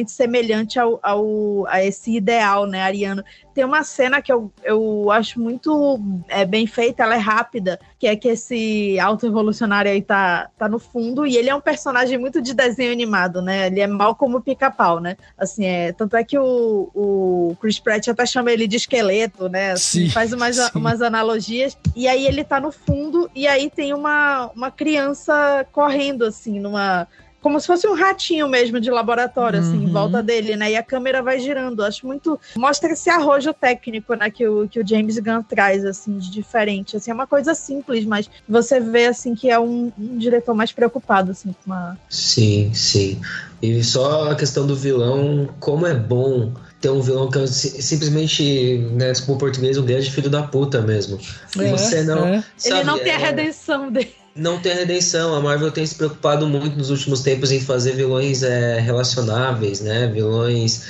[SPEAKER 2] semelhante a esse ideal, né, ariano. Tem uma cena que eu acho muito bem feita, ela é rápida, que é que esse auto-evolucionário aí tá no fundo, e ele é um personagem muito de desenho animado, né, ele é mal como o Pica-Pau, né, assim, tanto é que o Chris Pratt até chama ele de esqueleto, né, assim, faz umas analogias, e aí ele tá no fundo, e aí tem uma criança correndo, assim, como se fosse um ratinho mesmo de laboratório, assim, em volta dele, né? E a câmera vai girando. Acho muito... Mostra esse arrojo técnico, né? Que o James Gunn traz, assim, de diferente. Assim, é uma coisa simples, mas você vê, assim, que é um diretor mais preocupado, assim, com uma...
[SPEAKER 3] Sim. E só a questão do vilão, como é bom ter um vilão que é simplesmente, né, desculpa o português, um grande filho da puta mesmo. Você não... Sabe,
[SPEAKER 2] ele não tem a redenção dele.
[SPEAKER 3] Não tem redenção. A Marvel tem se preocupado muito nos últimos tempos em fazer vilões relacionáveis, né? Vilões,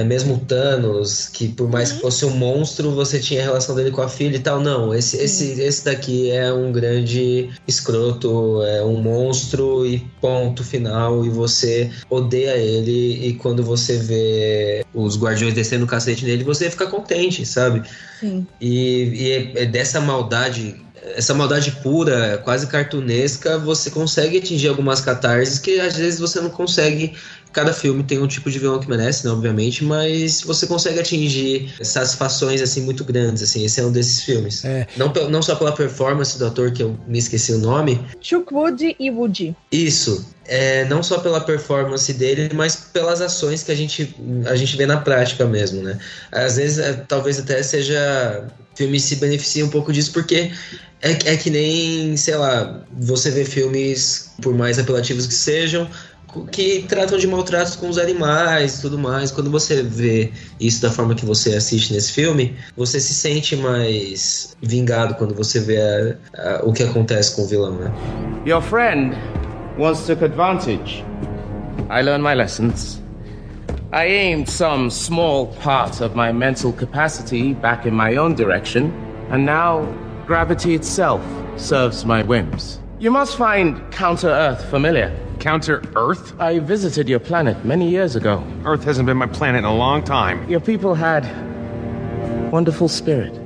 [SPEAKER 3] mesmo Thanos, que por mais que fosse um monstro, você tinha a relação dele com a filha e tal. Não, esse daqui é um grande escroto, é um monstro e ponto final, e você odeia ele, e quando você vê os Guardiões descendo o cacete nele, você fica contente, sabe?
[SPEAKER 2] Sim.
[SPEAKER 3] E é dessa maldade... Essa maldade pura, quase cartunesca, você consegue atingir algumas catarses que às vezes você não consegue cada filme tem um tipo de vilão que merece, né, obviamente, mas você consegue atingir satisfações, assim, muito grandes, assim, esse é um desses filmes. Não só pela performance do ator, que eu me esqueci o nome.
[SPEAKER 2] Chukwudi Iwuji.
[SPEAKER 3] Isso. Não só pela performance dele, mas pelas ações que a gente vê na prática mesmo, né? Às vezes, talvez até seja... Filmes se beneficiam um pouco disso, porque é que nem, sei lá, você vê filmes, por mais apelativos que sejam, que tratam de maltratos com os animais e tudo mais. Quando você vê isso da forma que você assiste nesse filme, você se sente mais vingado quando você vê o que acontece com o vilão, né?
[SPEAKER 8] Your friend once took advantage. I learned my lessons. I aimed some small part of my mental capacity back in my own direction, and now gravity itself serves my whims. You must find Counter-Earth familiar.
[SPEAKER 4] Counter-Earth?
[SPEAKER 8] I visited your planet many years ago.
[SPEAKER 4] Earth hasn't been my planet in a long time.
[SPEAKER 8] Your people had wonderful spirit.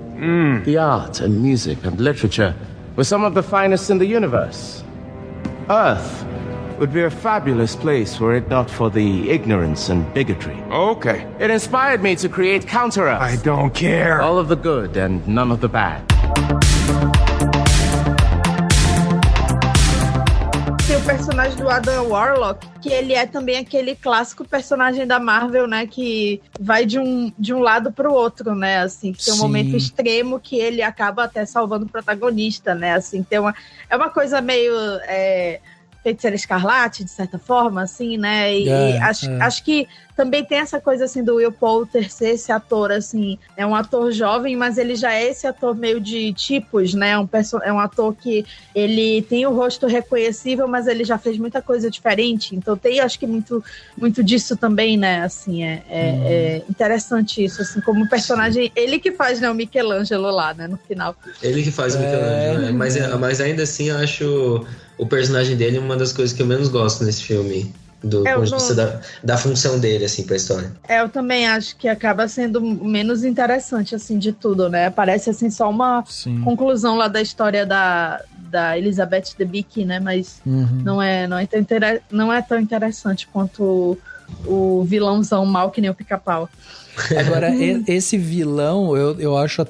[SPEAKER 8] The art and music and literature were some of the finest in the universe. Earth would be a fabulous place were it not for the ignorance and bigotry.
[SPEAKER 4] Okay.
[SPEAKER 8] It inspired me to create Counter-Earth.
[SPEAKER 4] I don't care.
[SPEAKER 8] All of the good and none of the bad.
[SPEAKER 2] Tem o personagem do Adam Warlock, que ele é também aquele clássico personagem da Marvel, né, que vai de um lado pro outro, né, assim, tem um momento extremo que ele acaba até salvando o protagonista, né, assim, é uma coisa meio... Feiticeira Escarlate, de certa forma, assim, né? E acho que também tem essa coisa, assim, do Will Poulter ser esse ator, assim, é um ator jovem, mas ele já é esse ator meio de tipos, né? É um ator que ele tem o rosto reconhecível, mas ele já fez muita coisa diferente, então tem, acho que, muito disso também, né? Assim, é interessante isso, assim, como personagem, ele que faz, né, o Michelangelo lá, né, no final. Ele que faz o Michelangelo,
[SPEAKER 3] né? Mas ainda assim, eu acho o personagem dele uma das coisas que eu menos gosto nesse filme. Do ponto de vista da função dele, assim, pra história.
[SPEAKER 2] Eu também acho que acaba sendo menos interessante, assim, de tudo, né? Parece, assim, só uma conclusão lá da história da Elizabeth Debicki, né? Mas não é tão interessante quanto o vilãozão mal que nem o Pica-Pau.
[SPEAKER 1] Agora, esse vilão, eu acho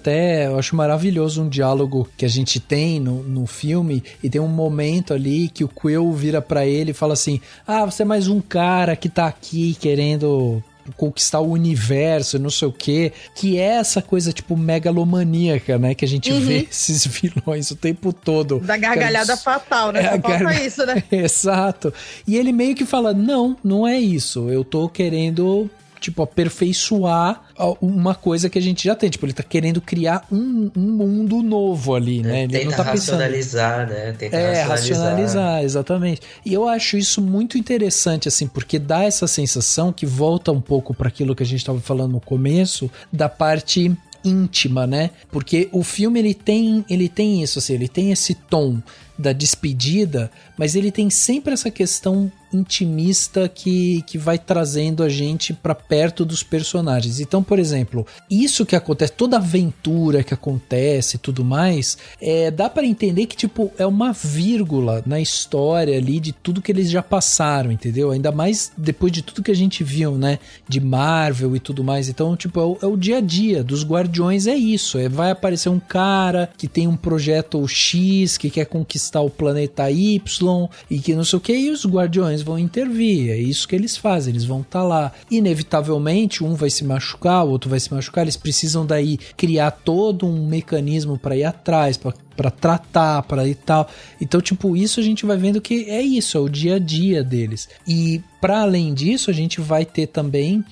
[SPEAKER 1] maravilhoso um diálogo que a gente tem no filme, e tem um momento ali que o Quill vira pra ele e fala assim, você é mais um cara que tá aqui querendo conquistar o universo, não sei o quê, que é essa coisa, tipo, megalomaníaca, né, que a gente vê esses vilões o tempo todo.
[SPEAKER 2] Da gargalhada fatal, né, só falta isso, né?
[SPEAKER 1] Exato. E ele meio que fala, não é isso, eu tô querendo... tipo, aperfeiçoar uma coisa que a gente já tem. Tipo, ele tá querendo criar um mundo novo ali, né? Ele
[SPEAKER 3] tenta
[SPEAKER 1] não tá
[SPEAKER 3] racionalizar, né?
[SPEAKER 1] Racionalizar, exatamente. E eu acho isso muito interessante, assim, porque dá essa sensação que volta um pouco para aquilo que a gente tava falando no começo, da parte íntima, né? Porque o filme, ele tem isso, assim, ele tem esse tom da despedida, mas ele tem sempre essa questão intimista que vai trazendo a gente pra perto dos personagens. Então, por exemplo, isso que acontece, toda aventura que acontece e tudo mais, dá pra entender que, tipo, é uma vírgula na história ali de tudo que eles já passaram, entendeu? Ainda mais depois de tudo que a gente viu, né? De Marvel e tudo mais. Então, tipo, é o dia a dia dos Guardiões, é isso. Vai aparecer um cara que tem um projeto X, que quer conquistar o planeta Y e que não sei o que, e os Guardiões vão intervir, é isso que eles fazem, eles vão estar lá. Inevitavelmente, um vai se machucar, o outro vai se machucar, eles precisam daí criar todo um mecanismo para ir atrás, para tratar, para e tal. Então, tipo, isso a gente vai vendo que é isso, é o dia a dia deles. E para além disso, a gente vai ter também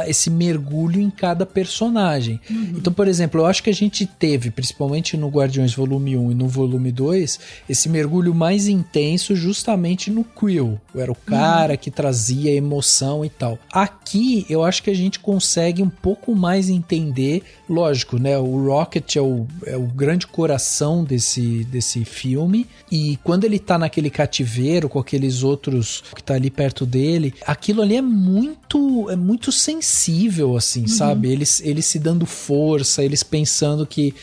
[SPEAKER 1] esse mergulho em cada personagem. Então, por exemplo, eu acho que a gente teve, principalmente no Guardiões Volume 1 e no Volume 2, esse mergulho mais intenso justamente no Quill. Era o cara que trazia emoção e tal. Aqui, eu acho que a gente consegue um pouco mais entender, lógico, né? O Rocket é o grande coração ação desse filme, e quando ele tá naquele cativeiro com aqueles outros que tá ali perto dele, aquilo ali é muito sensível, assim, sabe? Eles se dando força, eles pensando que,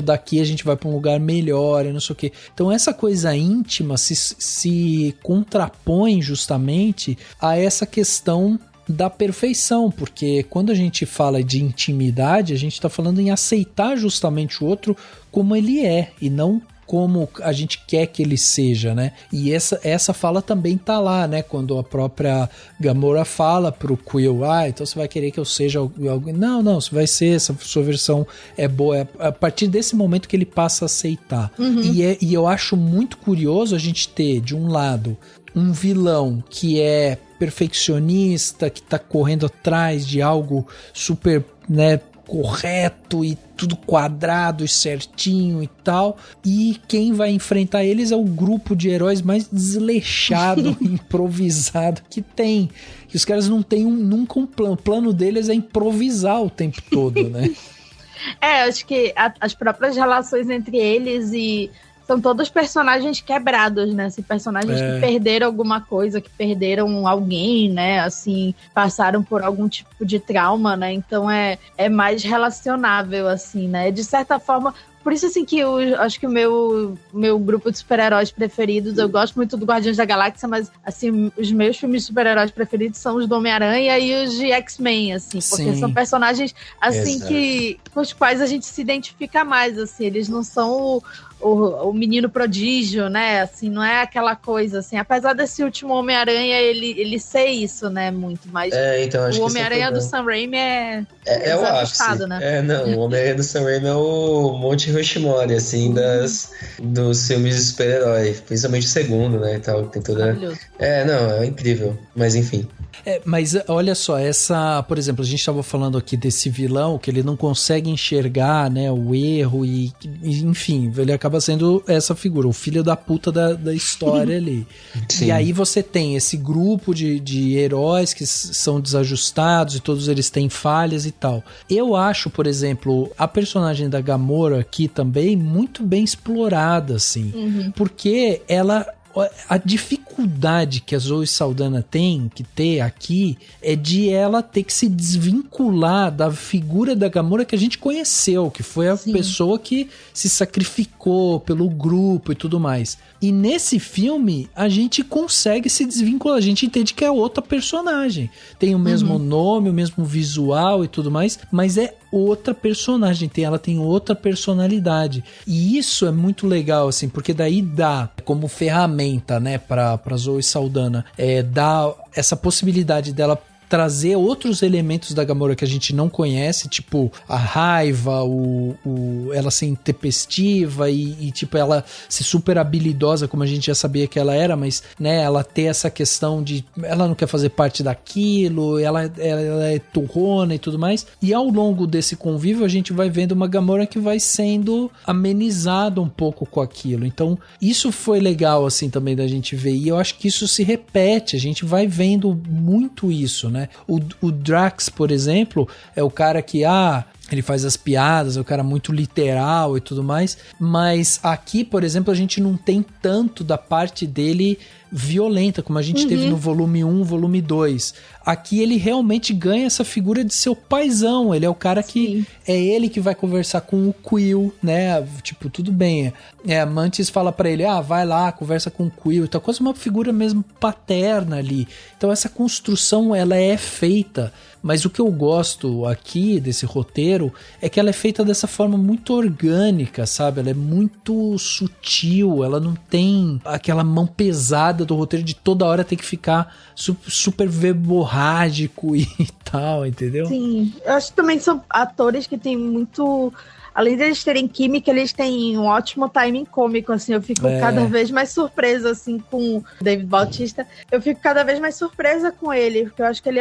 [SPEAKER 1] daqui a gente vai pra um lugar melhor, e não sei o quê. Então essa coisa íntima se contrapõe justamente a essa questão da perfeição, porque quando a gente fala de intimidade, a gente tá falando em aceitar justamente o outro como ele é, e não como a gente quer que ele seja, né? E essa fala também tá lá, né? Quando a própria Gamora fala pro Quill, então você vai querer que eu seja alguém. Não, você vai ser, essa sua versão é boa. É a partir desse momento que ele passa a aceitar. E eu acho muito curioso a gente ter, de um lado, um vilão que é perfeccionista, que tá correndo atrás de algo super, né, correto e tudo quadrado e certinho e tal, e quem vai enfrentar eles é o grupo de heróis mais desleixado, improvisado que tem, que os caras não têm nunca um plano, o plano deles é improvisar o tempo todo, né?
[SPEAKER 2] Acho que as próprias relações entre eles são todos personagens quebrados, né? Assim, personagens que perderam alguma coisa, que perderam alguém, né? Assim, passaram por algum tipo de trauma, né? Então é mais relacionável, assim, né? De certa forma, por isso, assim, que acho que o meu grupo de super-heróis preferidos, eu gosto muito do Guardiões da Galáxia, mas, assim, os meus filmes de super-heróis preferidos são os do Homem-Aranha e os de X-Men, assim, porque são personagens, assim, com os quais a gente se identifica mais, assim, eles não são o menino prodígio, né, assim, não é aquela coisa, assim, apesar desse último Homem-Aranha, ele ser isso, né, muito, mas
[SPEAKER 3] então, acho
[SPEAKER 2] o Homem-Aranha do Sam Raimi é
[SPEAKER 3] o ápice,
[SPEAKER 2] né?
[SPEAKER 3] O Homem-Aranha do Sam Raimi é o Monte Hiroshimori, assim, dos filmes de super-herói, principalmente o segundo, né, e tal, tem toda...
[SPEAKER 2] Maravilhoso.
[SPEAKER 3] É incrível, mas enfim.
[SPEAKER 1] Mas olha só, por exemplo, a gente estava falando aqui desse vilão que ele não consegue enxergar, né, o erro e enfim, ele acaba sendo essa figura, o filho da puta da história ali.
[SPEAKER 3] Sim.
[SPEAKER 1] E aí você tem esse grupo de heróis que são desajustados e todos eles têm falhas e tal. Eu acho, por exemplo, a personagem da Gamora aqui também muito bem explorada, assim, porque a dificuldade que a Zoe Saldana tem que ter aqui é de ela ter que se desvincular da figura da Gamora que a gente conheceu, que foi a pessoa que se sacrificou pelo grupo e tudo mais. E nesse filme a gente consegue se desvincular, a gente entende que é outra personagem, tem o mesmo nome, o mesmo visual e tudo mais, mas é outra personagem, ela tem outra personalidade, e isso é muito legal, assim, porque daí dá como ferramenta, né, pra Zoe Saldana, dá essa possibilidade dela trazer outros elementos da Gamora que a gente não conhece, tipo a raiva, ela ser intempestiva e tipo ela ser super habilidosa, como a gente já sabia que ela era, mas, né, ela ter essa questão de ela não quer fazer parte daquilo, ela é turrona e tudo mais, e ao longo desse convívio a gente vai vendo uma Gamora que vai sendo amenizada um pouco com aquilo. Então isso foi legal, assim, também da gente ver, e eu acho que isso se repete, a gente vai vendo muito isso, né? O Drax, por exemplo, é o cara que ele faz as piadas, é um cara muito literal e tudo mais, mas aqui, por exemplo, a gente não tem tanto da parte dele violenta, como a gente teve no volume 1, volume 2. Aqui ele realmente ganha essa figura de seu paizão, ele é o cara que é ele que vai conversar com o Quill, né, tipo, tudo bem, a Mantis fala pra ele, vai lá, conversa com o Quill, tá quase uma figura mesmo paterna ali, então essa construção, ela é feita, mas o que eu gosto aqui desse roteiro é que ela é feita dessa forma muito orgânica, sabe, ela é muito sutil, ela não tem aquela mão pesada do roteiro de toda hora ter que ficar super verborrágico e tal, entendeu?
[SPEAKER 2] Sim, eu acho que também são atores que têm muito... Além de eles terem química, eles têm um ótimo timing cômico, assim, eu fico cada vez mais surpresa, assim, com o David Bautista, eu fico cada vez mais surpresa com ele, porque eu acho que ele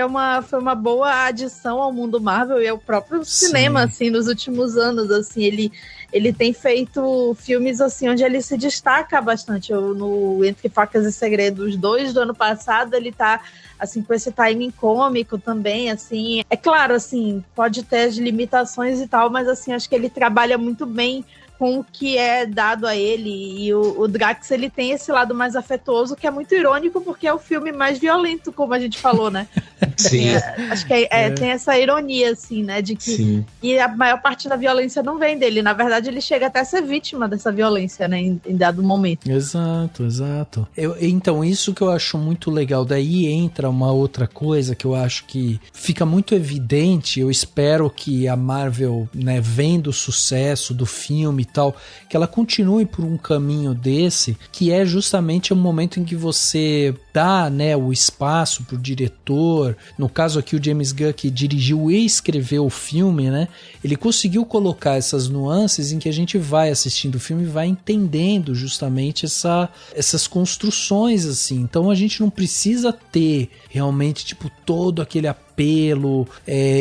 [SPEAKER 2] foi uma boa adição ao mundo Marvel e ao próprio cinema, assim, nos últimos anos, assim, ele tem feito filmes, assim, onde ele se destaca bastante. No Entre Facas e Segredos 2 do ano passado, ele tá, assim, com esse timing cômico também, assim. É claro, assim, pode ter as limitações e tal, mas, assim, acho que ele trabalha muito bem com o que é dado a ele. E o Drax, ele tem esse lado mais afetuoso, que é muito irônico, porque é o filme mais violento, como a gente falou, né?
[SPEAKER 3] Sim.
[SPEAKER 2] Acho que tem essa ironia, assim, né? De que
[SPEAKER 3] Sim.
[SPEAKER 2] E a maior parte da violência não vem dele. Na verdade, ele chega até a ser vítima dessa violência, né? Em dado momento.
[SPEAKER 1] Exato. Então, isso que eu acho muito legal. Daí entra uma outra coisa que eu acho que fica muito evidente. Eu espero que a Marvel, né, vendo o sucesso do filme e tal, que ela continue por um caminho desse, que é justamente o momento em que você dá, né, o espaço pro diretor. No caso aqui, o James Gunn, que dirigiu e escreveu o filme, né, ele conseguiu colocar essas nuances em que a gente vai assistindo o filme e vai entendendo justamente essas construções, assim. Então a gente não precisa ter realmente, tipo, todo aquele apelo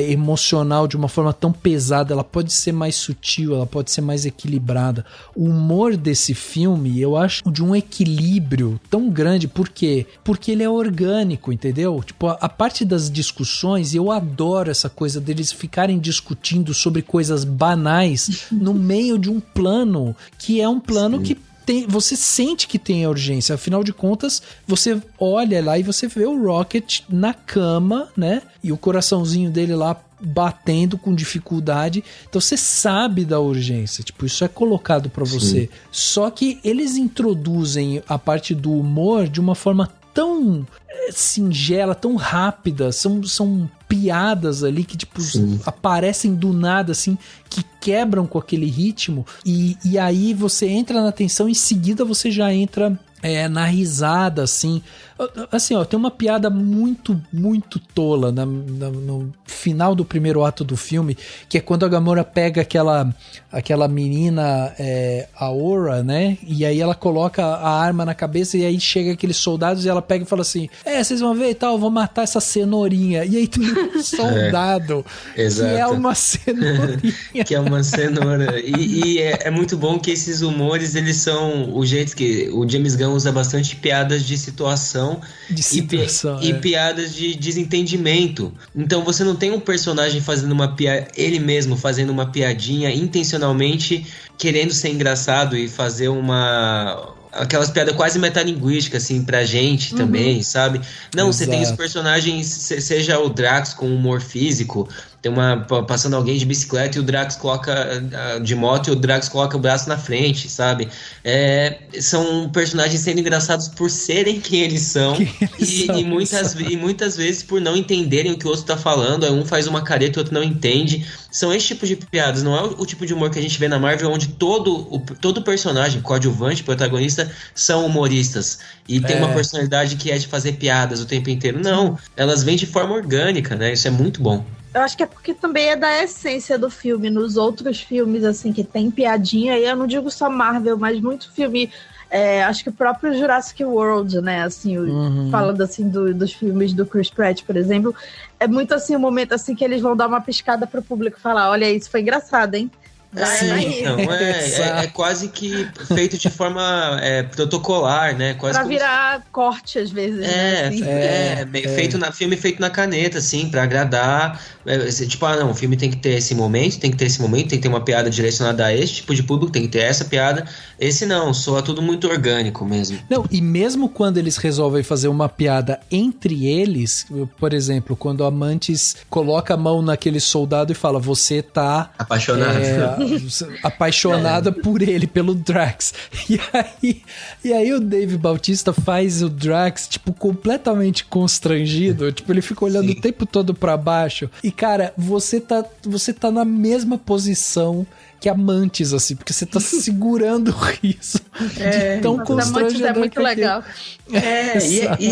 [SPEAKER 1] emocional de uma forma tão pesada. Ela pode ser mais sutil, ela pode ser mais equilibrada. O humor desse filme, eu acho de um equilíbrio tão grande. Por quê? Porque ele é orgânico, entendeu? Tipo, a parte das discussões, eu adoro essa coisa deles ficarem discutindo sobre coisas banais no meio de um plano que é um plano que você sente que tem a urgência. Afinal de contas, você olha lá e você vê o Rocket na cama, né? E o coraçãozinho dele lá batendo com dificuldade. Então você sabe da urgência. Tipo, isso é colocado pra você. Só que eles introduzem a parte do humor de uma forma tão singela, tão rápida. São piadas ali que, tipo, aparecem do nada, assim, que quebram com aquele ritmo, e aí você entra na tensão, em seguida você já entra na risada, assim. Assim, ó, tem uma piada muito, muito tola no final do primeiro ato do filme, que é quando a Gamora pega aquela menina, a Aura, né? E aí ela coloca a arma na cabeça, e aí chega aqueles soldados e ela pega e fala assim: vocês vão ver e tal, eu vou matar essa cenourinha. E aí tem um soldado que é uma cenourinha.
[SPEAKER 3] Que é uma cenoura. E é muito bom que esses humores, eles são o jeito que o James Gunn usa bastante piadas de situação e piadas de desentendimento. Então você não tem um personagem fazendo ele mesmo fazendo uma piadinha intencionalmente, querendo ser engraçado e fazer aquelas piadas quase metalinguísticas, assim, pra gente também, sabe? Não, Exato. Você tem os personagens, seja o Drax com humor físico, passando alguém de bicicleta e o Drax coloca de moto e o Drax coloca o braço na frente, sabe? São personagens sendo engraçados por serem quem eles são, e muitas vezes por não entenderem o que o outro tá falando. Aí um faz uma careta e o outro não entende. São esse tipo de piadas, não é o tipo de humor que a gente vê na Marvel, onde todo personagem, coadjuvante, protagonista, são humoristas e tem uma personalidade que é de fazer piadas o tempo inteiro. Não, elas vêm de forma orgânica, né? Isso é muito bom.
[SPEAKER 2] Eu acho que é porque também é da essência do filme. Nos outros filmes, assim, que tem piadinha, e eu não digo só Marvel, mas muito filme, acho que o próprio Jurassic World, né, assim, falando assim dos filmes do Chris Pratt, por exemplo, é muito assim, um momento assim que eles vão dar uma piscada pro público e falar: olha, isso foi engraçado, hein?
[SPEAKER 3] É quase que feito de forma protocolar, né? Quase
[SPEAKER 2] pra virar corte, às vezes.
[SPEAKER 3] Filme feito na caneta, assim, pra agradar. Tipo, não, o filme tem que ter esse momento, tem que ter uma piada direcionada a esse tipo de público, tem que ter essa piada. Esse não, soa tudo muito orgânico mesmo.
[SPEAKER 1] Não, e mesmo quando eles resolvem fazer uma piada entre eles, por exemplo, quando a Mantis coloca a mão naquele soldado e fala: você tá apaixonada por ele, pelo Drax. E aí o Dave Bautista faz o Drax, tipo, completamente constrangido. Tipo, ele fica olhando o tempo todo pra baixo. E, cara, você tá na mesma posição que a Mantis, assim, porque você tá segurando o riso de tão constrangedor.
[SPEAKER 2] É muito legal.
[SPEAKER 3] E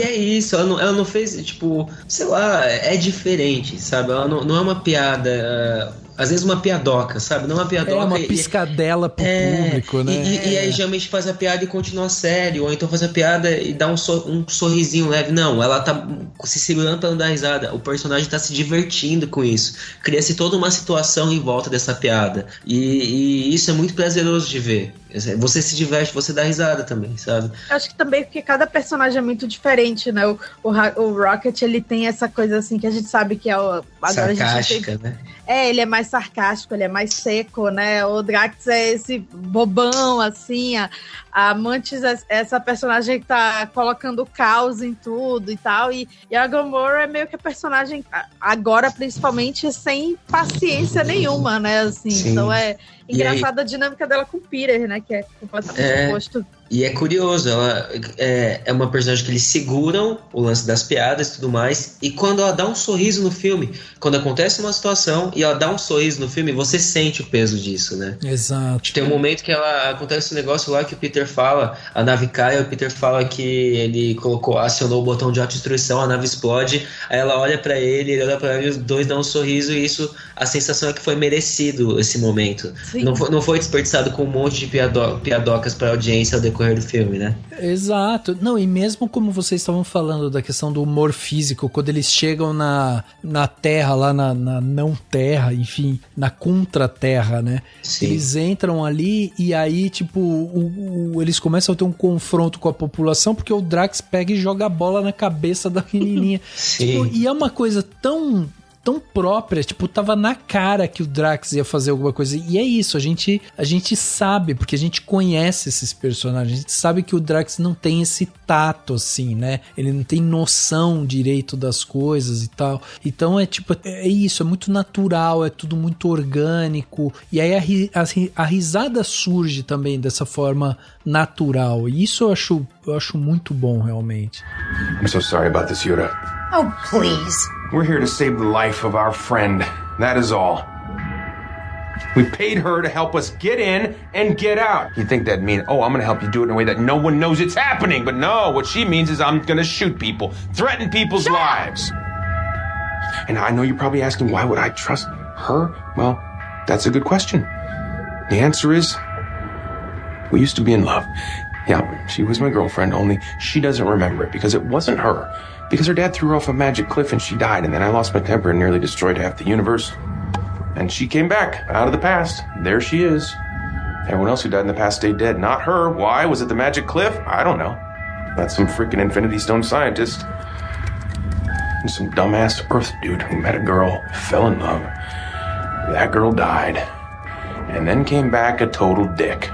[SPEAKER 3] é isso, ela não fez, tipo, sei lá, é diferente, sabe? Ela não é uma piada, às vezes uma piadoca, sabe? Não é uma piadoca.
[SPEAKER 1] É uma piscadela pro público, né?
[SPEAKER 3] E aí geralmente faz a piada e continua sério, ou então faz a piada e dá um sorrisinho leve. Não, ela tá se segurando pra não dar risada. O personagem tá se divertindo com isso. Cria-se toda uma situação em volta dessa piada. E isso é muito prazeroso de ver. Você se diverte, você dá risada também, sabe?
[SPEAKER 2] Acho que também porque cada personagem é muito diferente, né? O Rocket, ele tem essa coisa assim que a gente sabe que é o... Agora
[SPEAKER 3] sarcástica, né?
[SPEAKER 2] Ele é mais sarcástico, ele é mais seco, né? O Drax é esse bobão, assim. A Mantis é essa personagem que tá colocando caos em tudo e tal. E a Gamora é meio que a personagem, agora principalmente, sem paciência nenhuma, né? Assim, sim. Então é engraçada a dinâmica dela com o Peter, né? Que é completamente oposto.
[SPEAKER 3] E é curioso, ela é uma personagem que eles seguram o lance das piadas e tudo mais, e quando ela dá um sorriso no filme, quando acontece uma situação e ela dá um sorriso no filme, você sente o peso disso, né?
[SPEAKER 1] Exato.
[SPEAKER 3] Tem um momento que acontece um negócio lá que o Peter fala, a nave cai, o Peter fala que ele acionou o botão de autodestruição, a nave explode, aí ela olha pra ele, ele olha pra ela e os dois dão um sorriso, e isso, a sensação é que foi merecido esse momento. Não foi desperdiçado com um monte de piadocas pra audiência ao decorrer do filme, né?
[SPEAKER 1] Exato. Não, e mesmo como vocês estavam falando da questão do humor físico, quando eles chegam na Terra, lá na não Terra, enfim, na contra-Terra, né? Sim. Eles entram ali e aí, tipo, eles começam a ter um confronto com a população porque o Drax pega e joga a bola na cabeça da menininha.
[SPEAKER 3] Sim.
[SPEAKER 1] Tipo, e é uma coisa tão própria, tipo, tava na cara que o Drax ia fazer alguma coisa, e é isso, a gente sabe, porque a gente conhece esses personagens, a gente sabe que o Drax não tem esse tato, assim, né, ele não tem noção direito das coisas e tal, então é tipo, é isso, é muito natural, é tudo muito orgânico, e aí a risada surge também dessa forma natural, e isso eu acho muito bom, realmente.
[SPEAKER 4] I'm so sorry about this, Yura.
[SPEAKER 9] Oh, please.
[SPEAKER 4] We're here to save the life of our friend. That is all. We paid her to help us get in and get out. You think that'd mean, I'm gonna help you do it in a way that no one knows it's happening. But no, what she means is I'm gonna shoot people, threaten people's lives. And I know you're probably asking, why would I trust her? Well, that's a good question. The answer is, we used to be in love. Yeah, she was my girlfriend, only she doesn't remember it because it wasn't her. Because her dad threw her off a magic cliff and she died, and then I lost my temper and nearly destroyed half the universe. And she came back, out of the past. There she is. Everyone else who died in the past stayed dead. Not her. Why? Was it the magic cliff? I don't know. That's some freaking Infinity Stone scientist. And some dumbass Earth dude who met a girl, fell in love. That girl died. And then came back a total dick.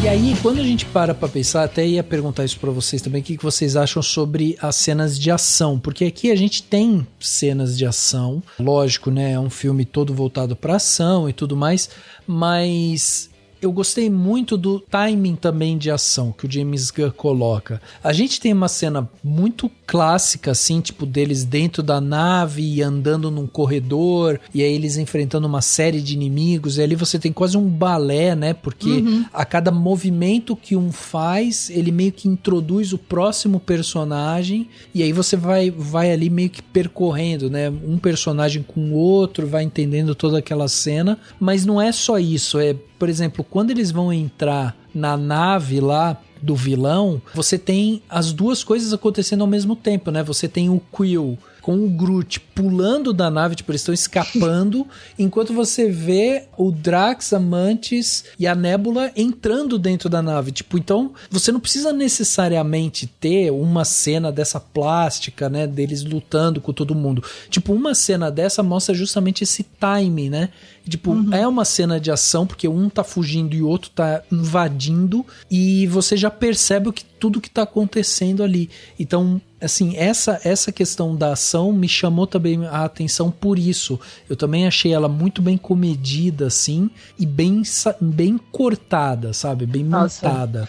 [SPEAKER 1] E aí, quando a gente para pra pensar, até ia perguntar isso pra vocês também, o que vocês acham sobre as cenas de ação, porque aqui a gente tem cenas de ação, lógico, né, é um filme todo voltado pra ação e tudo mais, mas eu gostei muito do timing também de ação que o James Gunn coloca. A gente tem uma cena muito clássica, assim, tipo, deles dentro da nave e andando num corredor, e aí eles enfrentando uma série de inimigos, e ali você tem quase um balé, né, porque a cada movimento que um faz, ele meio que introduz o próximo personagem, e aí você vai ali meio que percorrendo, né, um personagem com o outro, vai entendendo toda aquela cena, mas não é só isso, por exemplo, quando eles vão entrar na nave lá do vilão, você tem as duas coisas acontecendo ao mesmo tempo, né? Você tem o Quill com o Groot pulando da nave, tipo, eles estão escapando, enquanto você vê o Drax, a Mantis e a Nebula entrando dentro da nave, tipo, então você não precisa necessariamente ter uma cena dessa plástica, né, deles lutando com todo mundo, tipo, uma cena dessa mostra justamente esse time, né, tipo, é uma cena de ação, porque um tá fugindo e o outro tá invadindo, e você já percebe tudo que tá acontecendo ali, então, assim, essa questão da ação me chamou também a atenção por isso. Eu também achei ela muito bem comedida, assim, e bem cortada, sabe? Bem montada.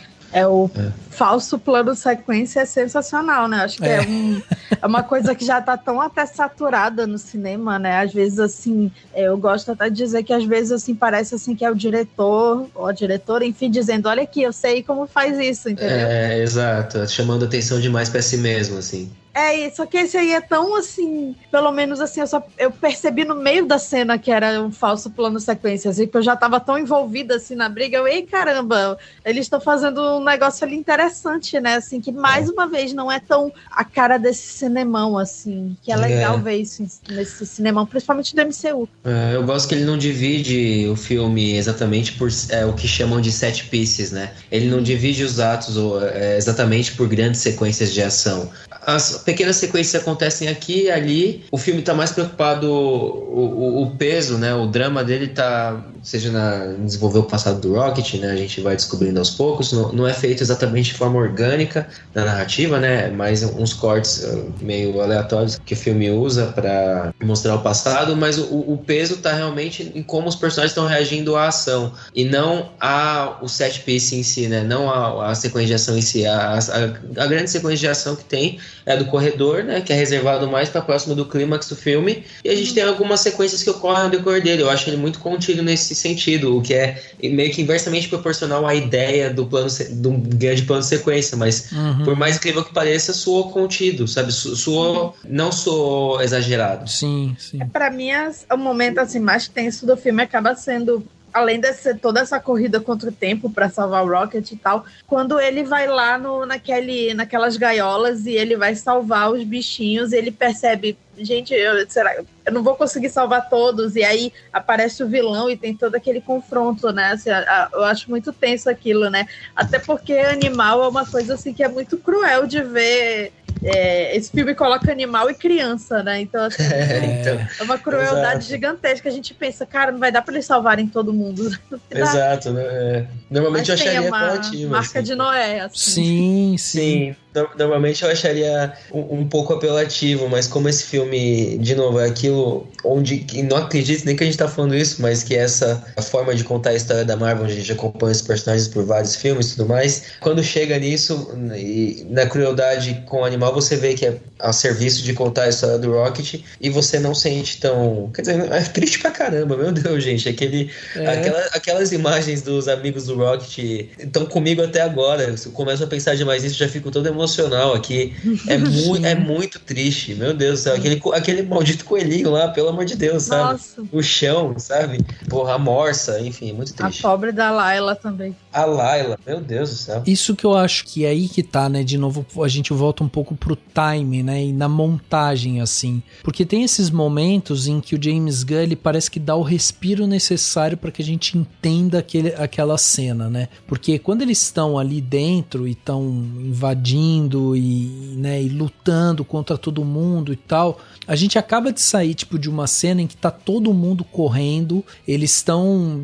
[SPEAKER 2] O falso plano sequência é sensacional, né? Acho que é uma coisa que já tá tão até saturada no cinema, né? Às vezes, assim, eu gosto até de dizer que às vezes, assim, parece assim que é o diretor ou a diretora, enfim, dizendo, olha aqui, eu sei como faz isso, entendeu?
[SPEAKER 3] Exato. Chamando atenção demais pra si mesmo, assim.
[SPEAKER 2] Só que esse aí é tão assim, pelo menos assim, eu percebi no meio da cena que era um falso plano sequência, assim, que eu já tava tão envolvida assim na briga, ei, caramba, eles estão fazendo um negócio ali interessante, né, assim, que mais uma vez não é tão a cara desse cinemão, assim, que é legal ver isso nesse cinemão, principalmente do MCU.
[SPEAKER 3] Eu gosto que ele não divide o filme exatamente por o que chamam de set pieces, né? Ele não divide os atos exatamente por grandes sequências de ação. As pequenas sequências acontecem aqui e ali. O filme tá mais preocupado, o peso, né? O drama dele tá, seja em desenvolver o passado do Rocket, né? A gente vai descobrindo aos poucos. Não é feito exatamente de forma orgânica na narrativa, né? Mais uns cortes meio aleatórios que o filme usa para mostrar o passado, mas o peso tá realmente em como os personagens estão reagindo à ação e não o set piece em si, né? Não a sequência de ação em si. A grande sequência de ação que tem é do corredor, né, que é reservado mais para próximo do clímax do filme, e a gente tem algumas sequências que ocorrem ao decorrer dele. Eu acho ele muito contido nesse sentido, o que é meio que inversamente proporcional à ideia do grande plano de sequência, mas por mais incrível que pareça, soou contido, sabe? Não soou exagerado.
[SPEAKER 1] Sim.
[SPEAKER 2] Para mim, o momento assim, mais tenso do filme acaba sendo, além de ser toda essa corrida contra o tempo para salvar o Rocket e tal, quando ele vai lá naquelas gaiolas e ele vai salvar os bichinhos, ele percebe, gente, eu não vou conseguir salvar todos, e aí aparece o vilão e tem todo aquele confronto, né? Assim, eu acho muito tenso aquilo, né? Até porque animal é uma coisa assim que é muito cruel de ver. Esse filme coloca animal e criança, né? Então, assim, é uma crueldade gigantesca. A gente pensa, cara, não vai dar pra eles salvarem todo mundo.
[SPEAKER 3] Exato, né? Normalmente eu acharia apelativo.
[SPEAKER 2] Marca assim de Noé, assim.
[SPEAKER 3] Sim. Normalmente eu acharia um pouco apelativo, mas como esse filme, de novo, é aquilo onde, não acredito nem que a gente tá falando isso, mas que essa forma de contar a história da Marvel, onde a gente acompanha os personagens por vários filmes e tudo mais, quando chega nisso, e na crueldade com o animal, você vê que é a serviço de contar a história do Rocket, e você não sente tão... Quer dizer, é triste pra caramba, meu Deus, gente. Aquelas imagens dos amigos do Rocket estão comigo até agora. Eu começo a pensar demais nisso, já fico todo emocional aqui. É muito triste, meu Deus do céu. Aquele maldito coelhinho lá, pelo amor de Deus, sabe?
[SPEAKER 2] Nossa.
[SPEAKER 3] O chão, sabe? Porra, a morsa, enfim, muito triste.
[SPEAKER 2] A pobre da Layla também.
[SPEAKER 3] A Layla, meu Deus do céu.
[SPEAKER 1] Isso que eu acho que é aí que tá, né? De novo, a gente volta um pouco pro time, né? E na montagem, assim. Porque tem esses momentos em que o James Gunn, ele parece que dá o respiro necessário para que a gente entenda aquela cena, né? Porque quando eles estão ali dentro e estão invadindo e lutando contra todo mundo e tal, a gente acaba de sair, tipo, de uma cena em que tá todo mundo correndo, eles estão,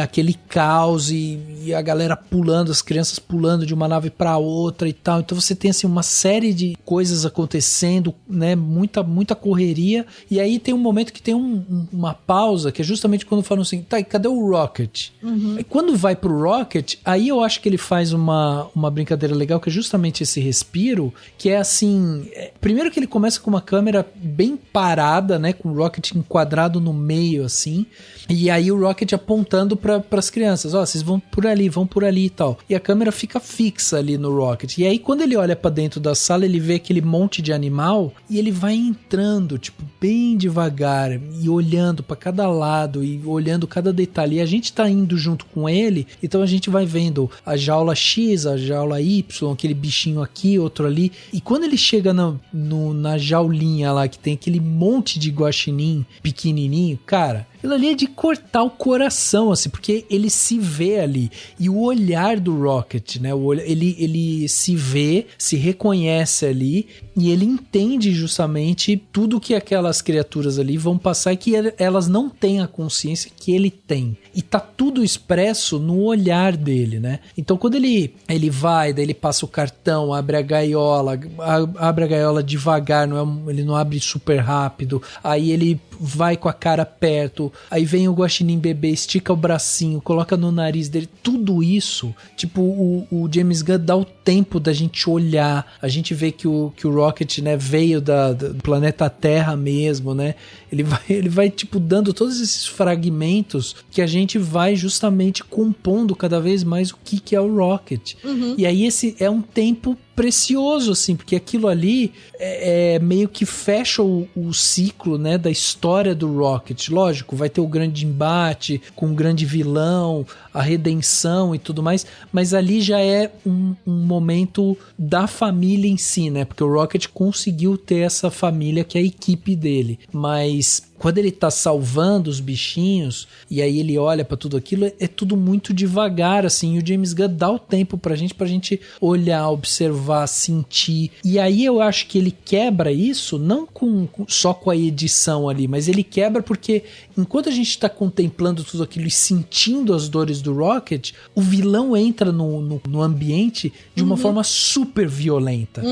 [SPEAKER 1] aquele caos e a galera pulando, as crianças pulando de uma nave pra outra e tal. Então você tem, assim, uma série de coisas acontecendo, né? Muita correria. E aí tem um momento que tem uma pausa, que é justamente quando falam assim, tá, e cadê o Rocket? E quando vai pro Rocket, aí eu acho que ele faz uma brincadeira legal, que é justamente esse respiro, que é assim, primeiro que ele começa com uma câmera bem parada, né, com o Rocket enquadrado no meio, assim, e aí o Rocket apontando para as crianças, vocês vão por ali e tal, e a câmera fica fixa ali no Rocket, e aí quando ele olha para dentro da sala, ele vê aquele monte de animal, e ele vai entrando, tipo, bem devagar, e olhando para cada lado, e olhando cada detalhe, e a gente tá indo junto com ele, então a gente vai vendo a jaula X, a jaula Y, aquele bichinho aqui, outro ali, e quando ele chega na jaulinha lá, que tem aquele monte de guaxinim pequenininho, cara, aquilo ali é de cortar o coração, assim, porque ele se vê ali, e o olhar do Rocket, né, ele se vê, se reconhece ali, e ele entende justamente tudo que aquelas criaturas ali vão passar, e que elas não têm a consciência que ele tem, e tá tudo expresso no olhar dele, né, então quando ele vai, daí ele passa o cartão, abre a gaiola devagar, ele não abre super rápido, aí ele vai com a cara perto, aí vem o guaxinim bebê, estica o bracinho, coloca no nariz dele, tudo isso, tipo, o James Gunn dá o tempo da gente olhar, a gente vê que o Rocket, né, veio do planeta Terra mesmo, né, ele vai tipo dando todos esses fragmentos que a gente vai justamente compondo cada vez mais o que é o Rocket, e aí esse é um tempo precioso, assim, porque aquilo ali meio que fecha o ciclo, né, da história do Rocket. Lógico, vai ter o grande embate com o grande vilão, a redenção e tudo mais, mas ali já é um momento da família em si, né, porque o Rocket conseguiu ter essa família que é a equipe dele, mas quando ele tá salvando os bichinhos e aí ele olha pra tudo aquilo, é tudo muito devagar, assim, e o James Gunn dá o tempo pra gente olhar, observar, sentir, e aí eu acho que ele quebra isso, não só com a edição ali, mas ele quebra porque enquanto a gente tá contemplando tudo aquilo e sentindo as dores do Rocket, o vilão entra no ambiente de uma forma super violenta.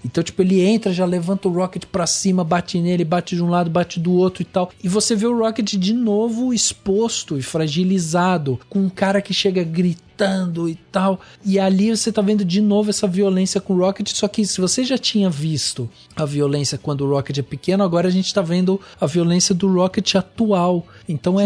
[SPEAKER 1] Então, tipo, ele entra, já levanta o Rocket pra cima, bate nele, bate de um lado, bate do outro e tal. E você vê o Rocket de novo exposto e fragilizado, com um cara que chega gritando e tal. E ali você tá vendo de novo essa violência com o Rocket, só que se você já tinha visto a violência quando o Rocket é pequeno, agora a gente tá vendo a violência do Rocket atual. Então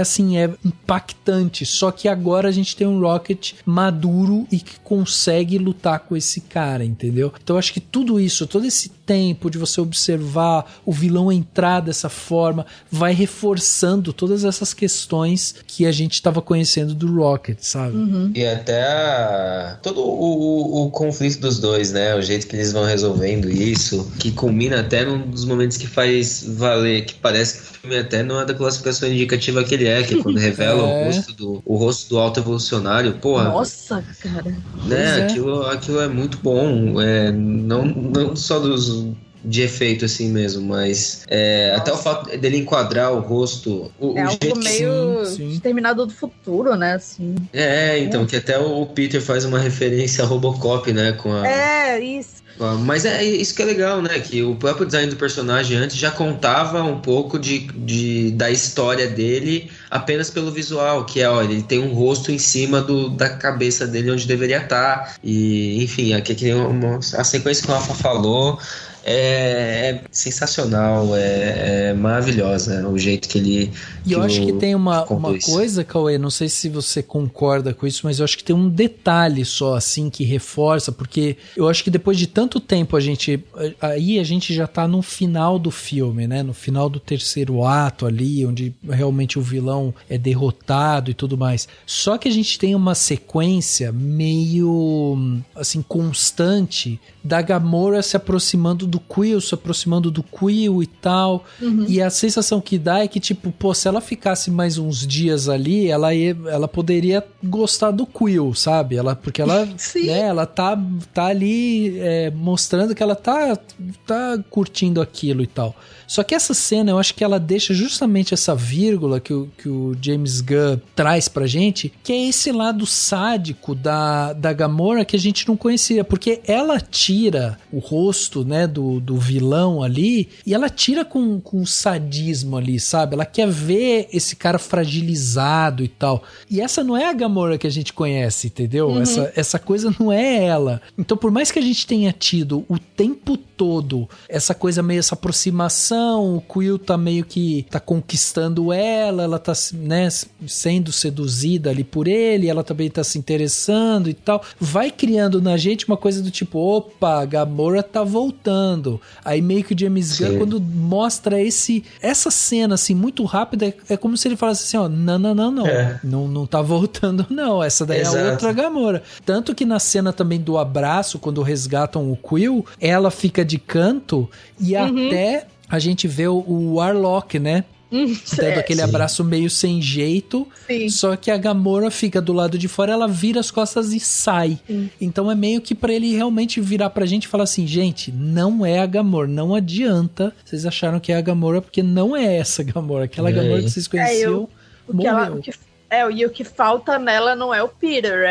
[SPEAKER 1] assim, é impactante. Só que agora a gente tem um Rocket maduro e que consegue lutar com esse cara, entendeu? Então eu acho que tudo isso, todo esse tempo de você observar o vilão entrar dessa forma, vai reforçando todas essas questões que a gente estava conhecendo do Rocket, sabe?
[SPEAKER 3] E até todo o conflito dos dois, né? O jeito que eles vão resolvendo isso, que culmina até num dos momentos que faz valer, que parece que o filme até não é da classificação indicativa que ele é, que é quando revela o rosto do alto evolucionário. Porra,
[SPEAKER 2] nossa, cara.
[SPEAKER 3] Né? Aquilo é muito bom. Não só de efeito assim mesmo, mas até o fato dele enquadrar o rosto, o
[SPEAKER 2] algo
[SPEAKER 3] jeito
[SPEAKER 2] meio Exterminador do Futuro, né, assim.
[SPEAKER 3] Então, que até o Peter faz uma referência a Robocop, né,
[SPEAKER 2] isso.
[SPEAKER 3] Mas é isso que é legal, né, que o próprio design do personagem antes já contava um pouco da história dele apenas pelo visual, que ele tem um rosto em cima da cabeça dele onde deveria estar, e enfim, aqui a sequência que o Rafa falou é sensacional, é maravilhosa o jeito que ele...
[SPEAKER 1] E eu acho que tem uma coisa, Cauê, não sei se você concorda com isso, mas eu acho que tem um detalhe só, assim, que reforça, porque eu acho que depois de tanto tempo a gente já tá no final do filme, né, no final do terceiro ato ali, onde realmente o vilão é derrotado e tudo mais, só que a gente tem uma sequência meio, assim, constante da Gamora se aproximando do Quill e tal, e a sensação que dá é que, tipo, pô, se ela ficasse mais uns dias ali, ela poderia gostar do Quill, sabe? Porque ela, né, ela tá ali mostrando que ela tá curtindo aquilo e tal. Só que essa cena, eu acho que ela deixa justamente essa vírgula que o James Gunn traz pra gente, que é esse lado sádico da Gamora que a gente não conhecia, porque ela tira o rosto, né, do vilão ali, e ela tira com sadismo ali, sabe? Ela quer ver esse cara fragilizado e tal. E essa não é a Gamora que a gente conhece, entendeu? Essa coisa não é ela. Então, por mais que a gente tenha tido o tempo todo essa coisa meio, essa aproximação, o Quill tá meio que tá conquistando ela tá, né, sendo seduzida ali por ele, ela também tá se interessando e tal, vai criando na gente uma coisa do tipo, opa, a Gamora tá voltando. Aí meio que o James Gunn, quando mostra essa cena assim muito rápida, é como se ele falasse assim, ó, não tá voltando não, essa daí é a outra Gamora. Tanto que na cena também do abraço, quando resgatam o Quill, ela fica de canto e até a gente vê o Warlock, né? Dando aquele abraço meio sem jeito. Só que a Gamora fica do lado de fora, ela vira as costas e sai. Então é meio que pra ele realmente virar pra gente e falar assim, gente, não é a Gamora, não adianta vocês acharam que é a Gamora, porque não é essa Gamora. Aquela Gamora que vocês conheciam morreu.
[SPEAKER 2] E o que falta nela não é o Peter,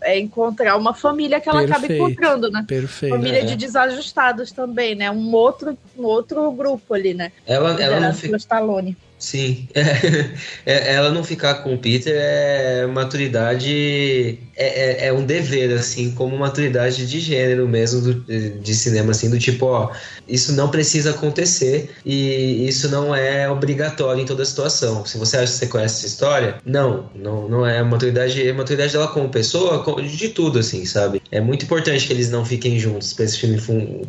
[SPEAKER 2] é encontrar uma família que ela acaba encontrando, né?
[SPEAKER 1] Perfeito.
[SPEAKER 2] Família de desajustados também, né? Um outro grupo ali, né?
[SPEAKER 3] Ela não fica...
[SPEAKER 2] Stallone.
[SPEAKER 3] Sim, ela não ficar com o Peter é maturidade, é um dever, assim, como maturidade de gênero mesmo, de cinema, assim, do tipo, ó, isso não precisa acontecer e isso não é obrigatório em toda situação. Se você acha que você conhece essa história, Não é a maturidade dela como pessoa, de tudo, assim, sabe? É muito importante que eles não fiquem juntos pra esse filme,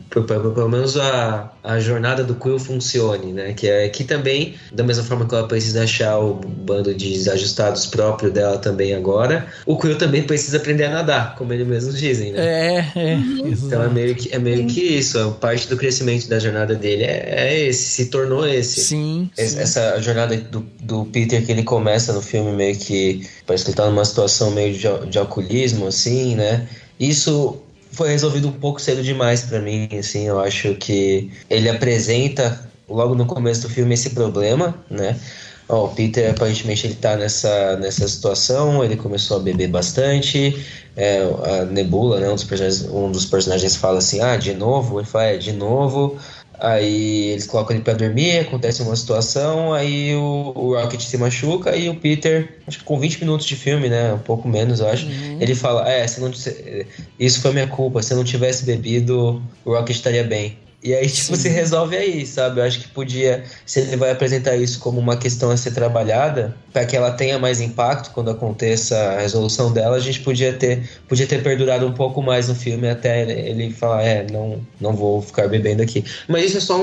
[SPEAKER 3] pelo menos a jornada do Quill funcione, né? Que também, da mesma forma que ela precisa achar o bando de desajustados próprio dela também agora, o Quill também precisa aprender a nadar, como eles mesmos dizem, né? Então é meio que isso, parte do crescimento da jornada dele se tornou esse.
[SPEAKER 1] Sim.
[SPEAKER 3] Essa jornada do Peter que ele começa no filme meio que parece que ele tá numa situação meio de alcoolismo, assim, né? Isso foi resolvido um pouco cedo demais pra mim, assim. Eu acho que ele apresenta logo no começo do filme esse problema, né? O Peter, aparentemente, ele tá nessa situação, ele começou a beber bastante, a Nebula, né, um dos personagens fala assim, de novo? Ele fala, de novo. Aí eles colocam ele pra dormir, acontece uma situação, aí o Rocket se machuca e o Peter, acho que com 20 minutos de filme, né, um pouco menos, eu acho, ele fala, isso foi minha culpa, se eu não tivesse bebido, o Rocket estaria bem. E aí, tipo, se resolve aí, sabe? Eu acho que se ele vai apresentar isso como uma questão a ser trabalhada, para que ela tenha mais impacto quando aconteça a resolução dela, a gente podia ter perdurado um pouco mais no filme até ele falar, não vou ficar bebendo aqui. Mas isso é só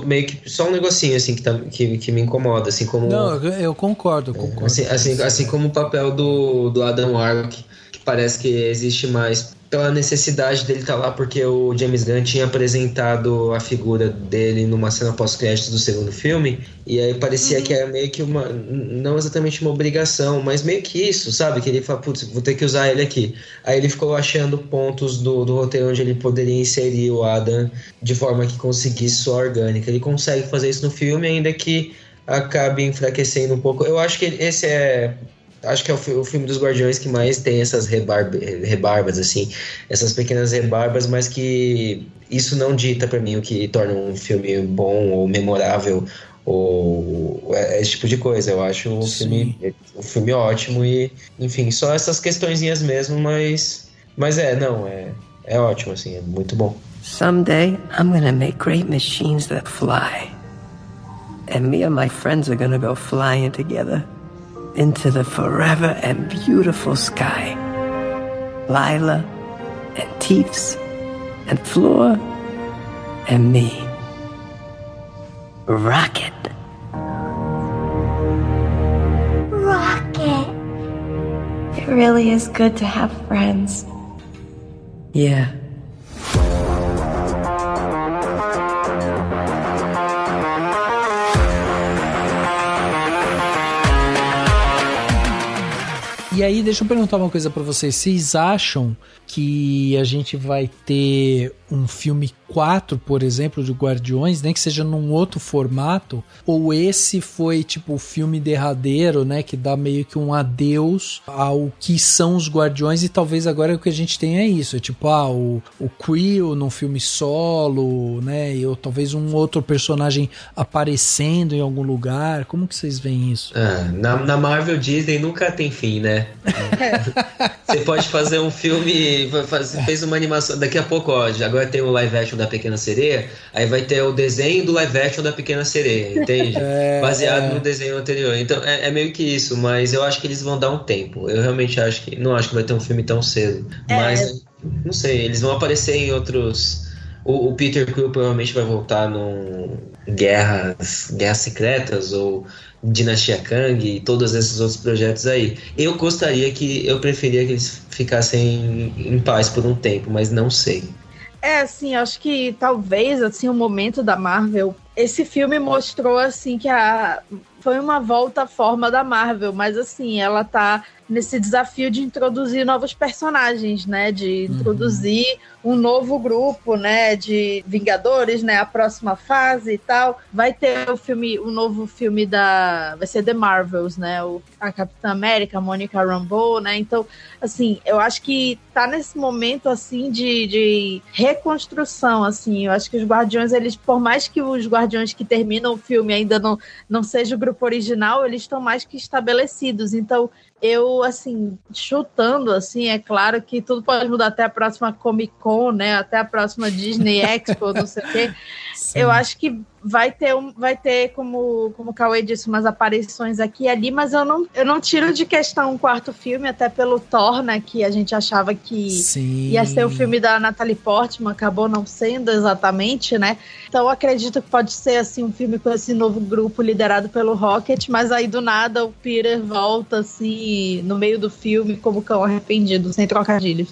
[SPEAKER 3] meio que só um negocinho, assim, que me incomoda, assim como...
[SPEAKER 1] Não, eu concordo.
[SPEAKER 3] Assim como o papel do Adam Warlock, que parece que existe mais pela necessidade dele estar lá, porque o James Gunn tinha apresentado a figura dele numa cena pós-créditos do segundo filme, e aí parecia que era meio que não exatamente uma obrigação, mas meio que isso, sabe? Que ele fala, putz, vou ter que usar ele aqui. Aí ele ficou achando pontos do roteiro onde ele poderia inserir o Adam de forma que conseguisse soar orgânica. Ele consegue fazer isso no filme, ainda que acabe enfraquecendo um pouco. Eu acho que acho que é o filme dos Guardiões que mais tem essas rebarbas, assim, essas pequenas rebarbas, mas que isso não dita pra mim o que torna um filme bom ou memorável ou esse tipo de coisa. Eu acho o filme ótimo e, enfim, só essas questõezinhas mesmo, mas é ótimo, assim, é muito bom.
[SPEAKER 9] Someday I'm gonna make great machines that fly, and me and my friends are gonna go flying together into the forever and beautiful sky. Lila and Teefs and Flora and me. Rocket.
[SPEAKER 6] Rocket. It really is good to have friends.
[SPEAKER 9] Yeah.
[SPEAKER 1] E aí, deixa eu perguntar uma coisa pra vocês. Vocês acham que a gente vai ter um filme 4, por exemplo, de Guardiões, nem que seja num outro formato? Ou esse foi, tipo, o filme derradeiro, né? Que dá meio que um adeus ao que são os Guardiões, e talvez agora o que a gente tem é isso. É tipo, o Quill num filme solo, né? Ou talvez um outro personagem aparecendo em algum lugar. Como que vocês veem isso?
[SPEAKER 3] Na Marvel Disney nunca tem fim, né? Você pode fazer um filme, fez uma animação, daqui a pouco, agora tem o live action da Pequena Sereia, aí vai ter o desenho do live action da Pequena Sereia, entende? Baseado no desenho anterior. Então é meio que isso, mas eu acho que eles vão dar um tempo. Eu realmente não acho que vai ter um filme tão cedo. Mas, não sei, eles vão aparecer em outros... O Peter Quill provavelmente vai voltar num Guerras Secretas ou Dinastia Kang e todos esses outros projetos aí. Eu preferia que eles ficassem em paz por um tempo, mas não sei.
[SPEAKER 2] Assim, acho que talvez, assim, o momento da Marvel, esse filme mostrou, assim, que foi uma volta à forma da Marvel, mas, assim, ela tá nesse desafio de introduzir novos personagens, né, de introduzir um novo grupo, né, de Vingadores, né, a próxima fase e tal. Vai ter o novo filme vai ser The Marvels, né, a Capitã América, a Monica Rambeau, né, então, assim, eu acho que tá nesse momento, assim, de reconstrução, assim, eu acho que os Guardiões, eles, por mais que os Guardiões que terminam o filme ainda não seja o grupo original, eles estão mais que estabelecidos, então eu, assim, chutando, assim, é claro que tudo pode mudar até a próxima Comic Con Con, né? Até a próxima Disney Expo, não sei o quê. Sim. Eu acho que vai ter como o Cauê disse, umas aparições aqui e ali, mas eu não tiro de questão um quarto filme, até pelo Thor, né, que a gente achava que
[SPEAKER 1] Sim.
[SPEAKER 2] ia ser o filme da Natalie Portman, acabou não sendo exatamente, né, então eu acredito que pode ser, assim, um filme com esse novo grupo liderado pelo Rocket, mas aí do nada o Peter volta, assim, no meio do filme como cão arrependido, sem trocadilhos.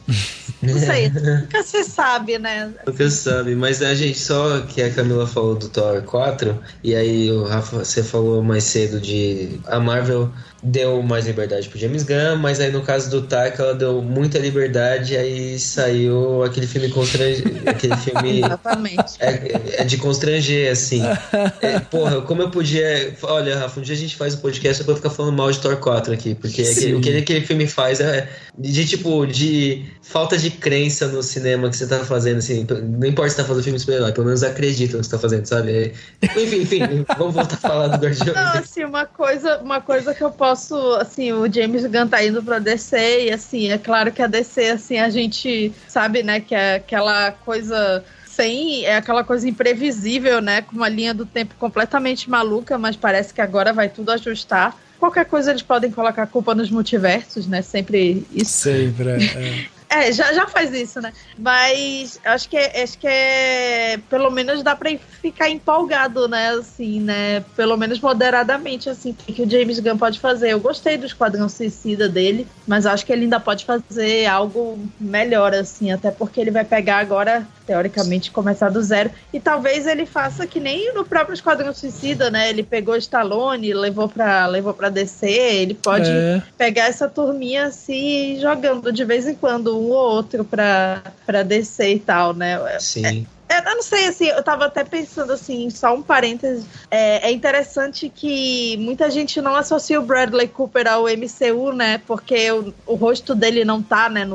[SPEAKER 2] Não sei, nunca se sabe, né?
[SPEAKER 3] Nunca se sabe, mas a gente só que a Camila falou do Thor 4, e aí o Rafa, você falou mais cedo de a Marvel deu mais liberdade pro James Gunn, mas aí no caso do Taika ela deu muita liberdade, e aí saiu aquele filme aquele filme
[SPEAKER 2] Exatamente.
[SPEAKER 3] É de constranger, assim. Porra, como eu podia... Olha, Rafa, um dia a gente faz um podcast só pra ficar falando mal de Thor 4 aqui, porque o que aquele filme faz é de falta de crença no cinema que você tá fazendo, assim, não importa se tá fazendo filme super-herói, pelo menos acredita no que você tá fazendo, sabe? Enfim, vamos voltar a falar do Guardiões.
[SPEAKER 2] Não, assim, uma coisa que eu posso, assim, o James Gunn tá indo pra DC, e assim, é claro que a DC, assim, a gente sabe, né, que é aquela coisa... é aquela coisa imprevisível, né? Com uma linha do tempo completamente maluca, mas parece que agora vai tudo ajustar. Qualquer coisa eles podem colocar a culpa nos multiversos, né? Sempre isso.
[SPEAKER 1] Sempre,
[SPEAKER 2] já faz isso, né? Mas acho que pelo menos dá pra ficar empolgado, né? Assim, né? Pelo menos moderadamente, assim, o que o James Gunn pode fazer. Eu gostei do Esquadrão Suicida dele, mas acho que ele ainda pode fazer algo melhor, assim, até porque ele vai pegar agora, teoricamente, começar do zero. E talvez ele faça que nem no próprio Esquadrão Suicida, né? Ele pegou Stallone, levou pra DC, ele pode pegar essa turminha assim, jogando de vez em quando um ou outro pra descer e tal, né?
[SPEAKER 3] Sim.
[SPEAKER 2] Eu não sei, assim, eu tava até pensando, assim, só um parêntese, é interessante que muita gente não associa o Bradley Cooper ao MCU, né, porque o rosto dele não tá, né,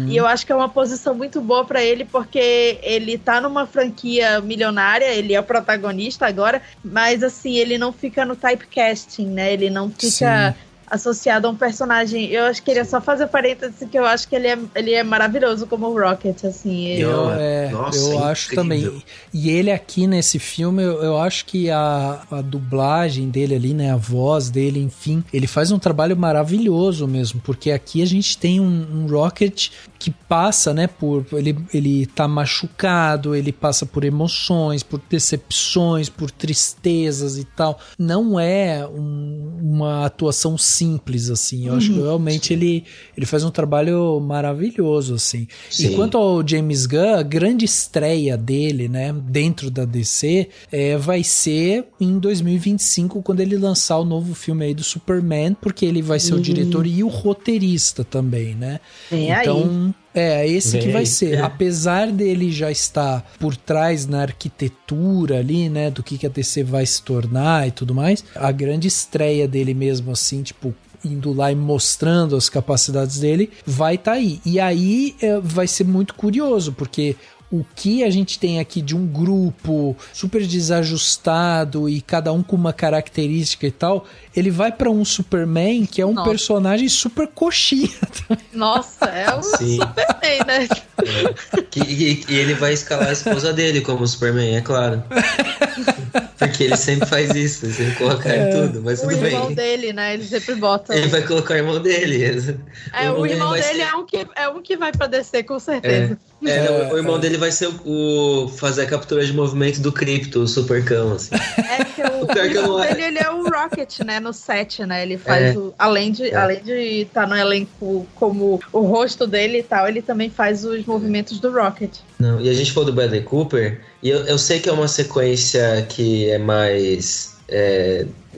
[SPEAKER 2] e eu acho que é uma posição muito boa pra ele, porque ele tá numa franquia milionária, ele é o protagonista agora, mas, assim, ele não fica no typecasting, né, ele não fica... Sim. Associado a um personagem. Eu acho que queria só fazer parênteses que eu acho que ele é maravilhoso como o Rocket, assim.
[SPEAKER 1] Eu acho também. E ele aqui nesse filme, eu acho que a dublagem dele ali, né, a voz dele, enfim, ele faz um trabalho maravilhoso mesmo, porque aqui a gente tem um Rocket que passa, né, ele tá machucado, ele passa por emoções, por decepções, por tristezas e tal. Não é uma atuação simples, assim. Eu acho que realmente ele faz um trabalho maravilhoso, assim. Sim. E quanto ao James Gunn, a grande estreia dele, né, dentro da DC, vai ser em 2025, quando ele lançar o novo filme aí do Superman, porque ele vai ser o diretor e o roteirista também, né? Então... esse que vai ser. Apesar dele já estar por trás na arquitetura ali, né, do que a DC vai se tornar e tudo mais, a grande estreia dele mesmo, assim, tipo, indo lá e mostrando as capacidades dele, vai estar aí. E aí vai ser muito curioso, porque o que a gente tem aqui de um grupo super desajustado e cada um com uma característica e tal, ele vai pra um Superman que é um personagem super coxinha.
[SPEAKER 2] Nossa, é um Superman, né?
[SPEAKER 3] E ele vai escalar a esposa dele como Superman, é claro. Porque ele sempre faz isso, ele sempre coloca em tudo, mas tudo bem.
[SPEAKER 2] O irmão dele, né? Ele sempre bota.
[SPEAKER 3] Ele vai colocar o irmão dele.
[SPEAKER 2] O irmão dele é um que vai pra descer, com certeza.
[SPEAKER 3] O irmão dele vai ser fazer a captura de movimento do Krypto, o supercão, assim.
[SPEAKER 2] Que o irmão dele, ele é o Rocket, né, no set, né, ele faz além de estar no elenco como o rosto dele e tal, ele também faz os movimentos do Rocket.
[SPEAKER 3] Não, e a gente falou do Bradley Cooper, e eu sei que é uma sequência que é mais...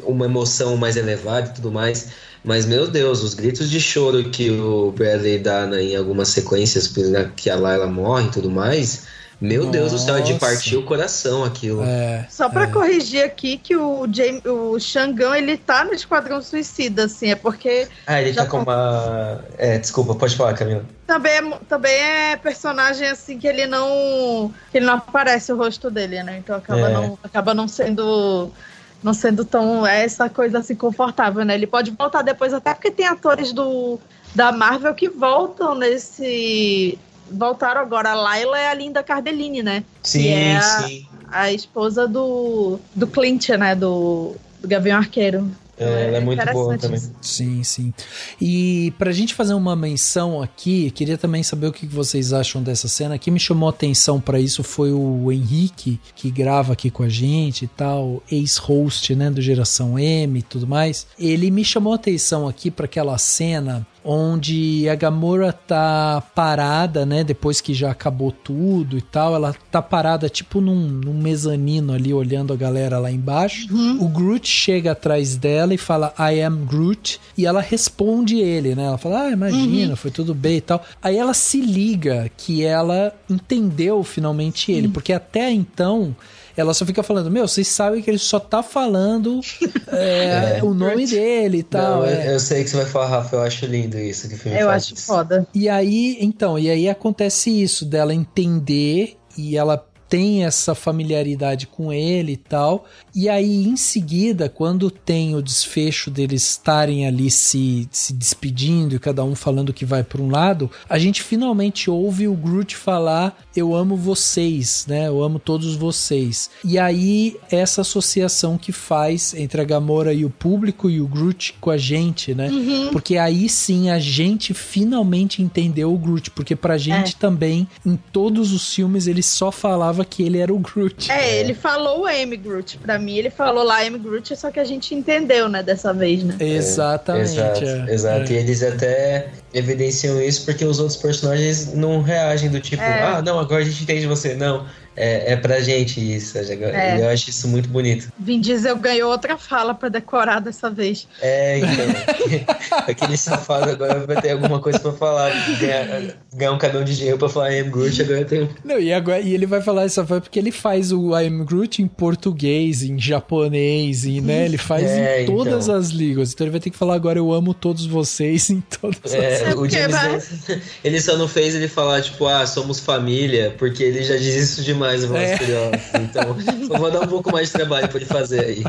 [SPEAKER 3] uma emoção mais elevada e tudo mais, mas, meu Deus, os gritos de choro que o Bradley dá em algumas sequências, que a Layla morre e tudo mais, meu Deus do céu, é de partir o coração aquilo.
[SPEAKER 2] Só pra corrigir aqui que o Xangão, ele tá no Esquadrão Suicida, assim, é porque...
[SPEAKER 3] ele tá com uma... desculpa, pode falar, Camila.
[SPEAKER 2] Também é personagem, assim, que ele não aparece o rosto dele, né, então acaba não sendo tão essa coisa assim confortável, né? Ele pode voltar depois, até porque tem atores da Marvel que voltam voltaram agora. A Layla é a Linda Cardellini, né?
[SPEAKER 3] Sim,
[SPEAKER 2] que é
[SPEAKER 3] sim.
[SPEAKER 2] a esposa do Clint, né? Do Gavião Arqueiro.
[SPEAKER 3] Ela é muito boa também.
[SPEAKER 1] Sim, sim. E pra gente fazer uma menção aqui, queria também saber o que vocês acham dessa cena. Quem me chamou a atenção pra isso foi o Henrique, que grava aqui com a gente e tal, ex-host, né, do Geração M e tudo mais. Ele me chamou a atenção aqui pra aquela cena onde a Gamora tá parada, né, depois que já acabou tudo e tal, ela tá parada tipo num mezanino ali, olhando a galera lá embaixo. O Groot chega atrás dela e fala, I am Groot, e ela responde ele, né, ela fala, imagina, foi tudo bem e tal. Aí ela se liga que ela entendeu finalmente ele, porque até então ela só fica falando, vocês sabem que ele só tá falando o nome dele e tal.
[SPEAKER 3] Não, eu sei que você vai falar, Rafa, eu acho lindo isso que o filme faz.
[SPEAKER 2] Eu acho foda.
[SPEAKER 1] E aí acontece isso, dela entender, e ela tem essa familiaridade com ele e tal, e aí em seguida, quando tem o desfecho deles estarem ali se despedindo e cada um falando que vai para um lado, a gente finalmente ouve o Groot falar, eu amo vocês, né, eu amo todos vocês, e aí essa associação que faz entre a Gamora e o público e o Groot com a gente, né, porque aí sim a gente finalmente entendeu o Groot, porque pra gente também, em todos os filmes, ele só falava que ele era o Groot.
[SPEAKER 2] Ele falou o M. Groot. Pra mim, ele falou lá M. Groot, só que a gente entendeu, né, dessa vez, né?
[SPEAKER 1] Exatamente.
[SPEAKER 3] Exato. E eles até evidenciam isso porque os outros personagens não reagem do tipo, não, agora a gente entende você. Não. É pra gente isso. Eu acho isso muito bonito.
[SPEAKER 2] Vin Diesel ganhou outra fala pra decorar dessa vez.
[SPEAKER 3] Então. Aquele safado agora vai ter alguma coisa pra falar. Ganhar um caminhão de dinheiro pra falar I am Groot, agora tem.
[SPEAKER 1] Não, e ele vai falar essa fala porque ele faz o I am Groot em português, em japonês, e, né? Ele faz em todas as línguas. Então ele vai ter que falar agora eu amo todos vocês em todas as
[SPEAKER 3] O James ele só não fez ele falar, tipo, somos família, porque ele já diz isso demais. Então eu vou dar um pouco mais de trabalho pra ele fazer aí.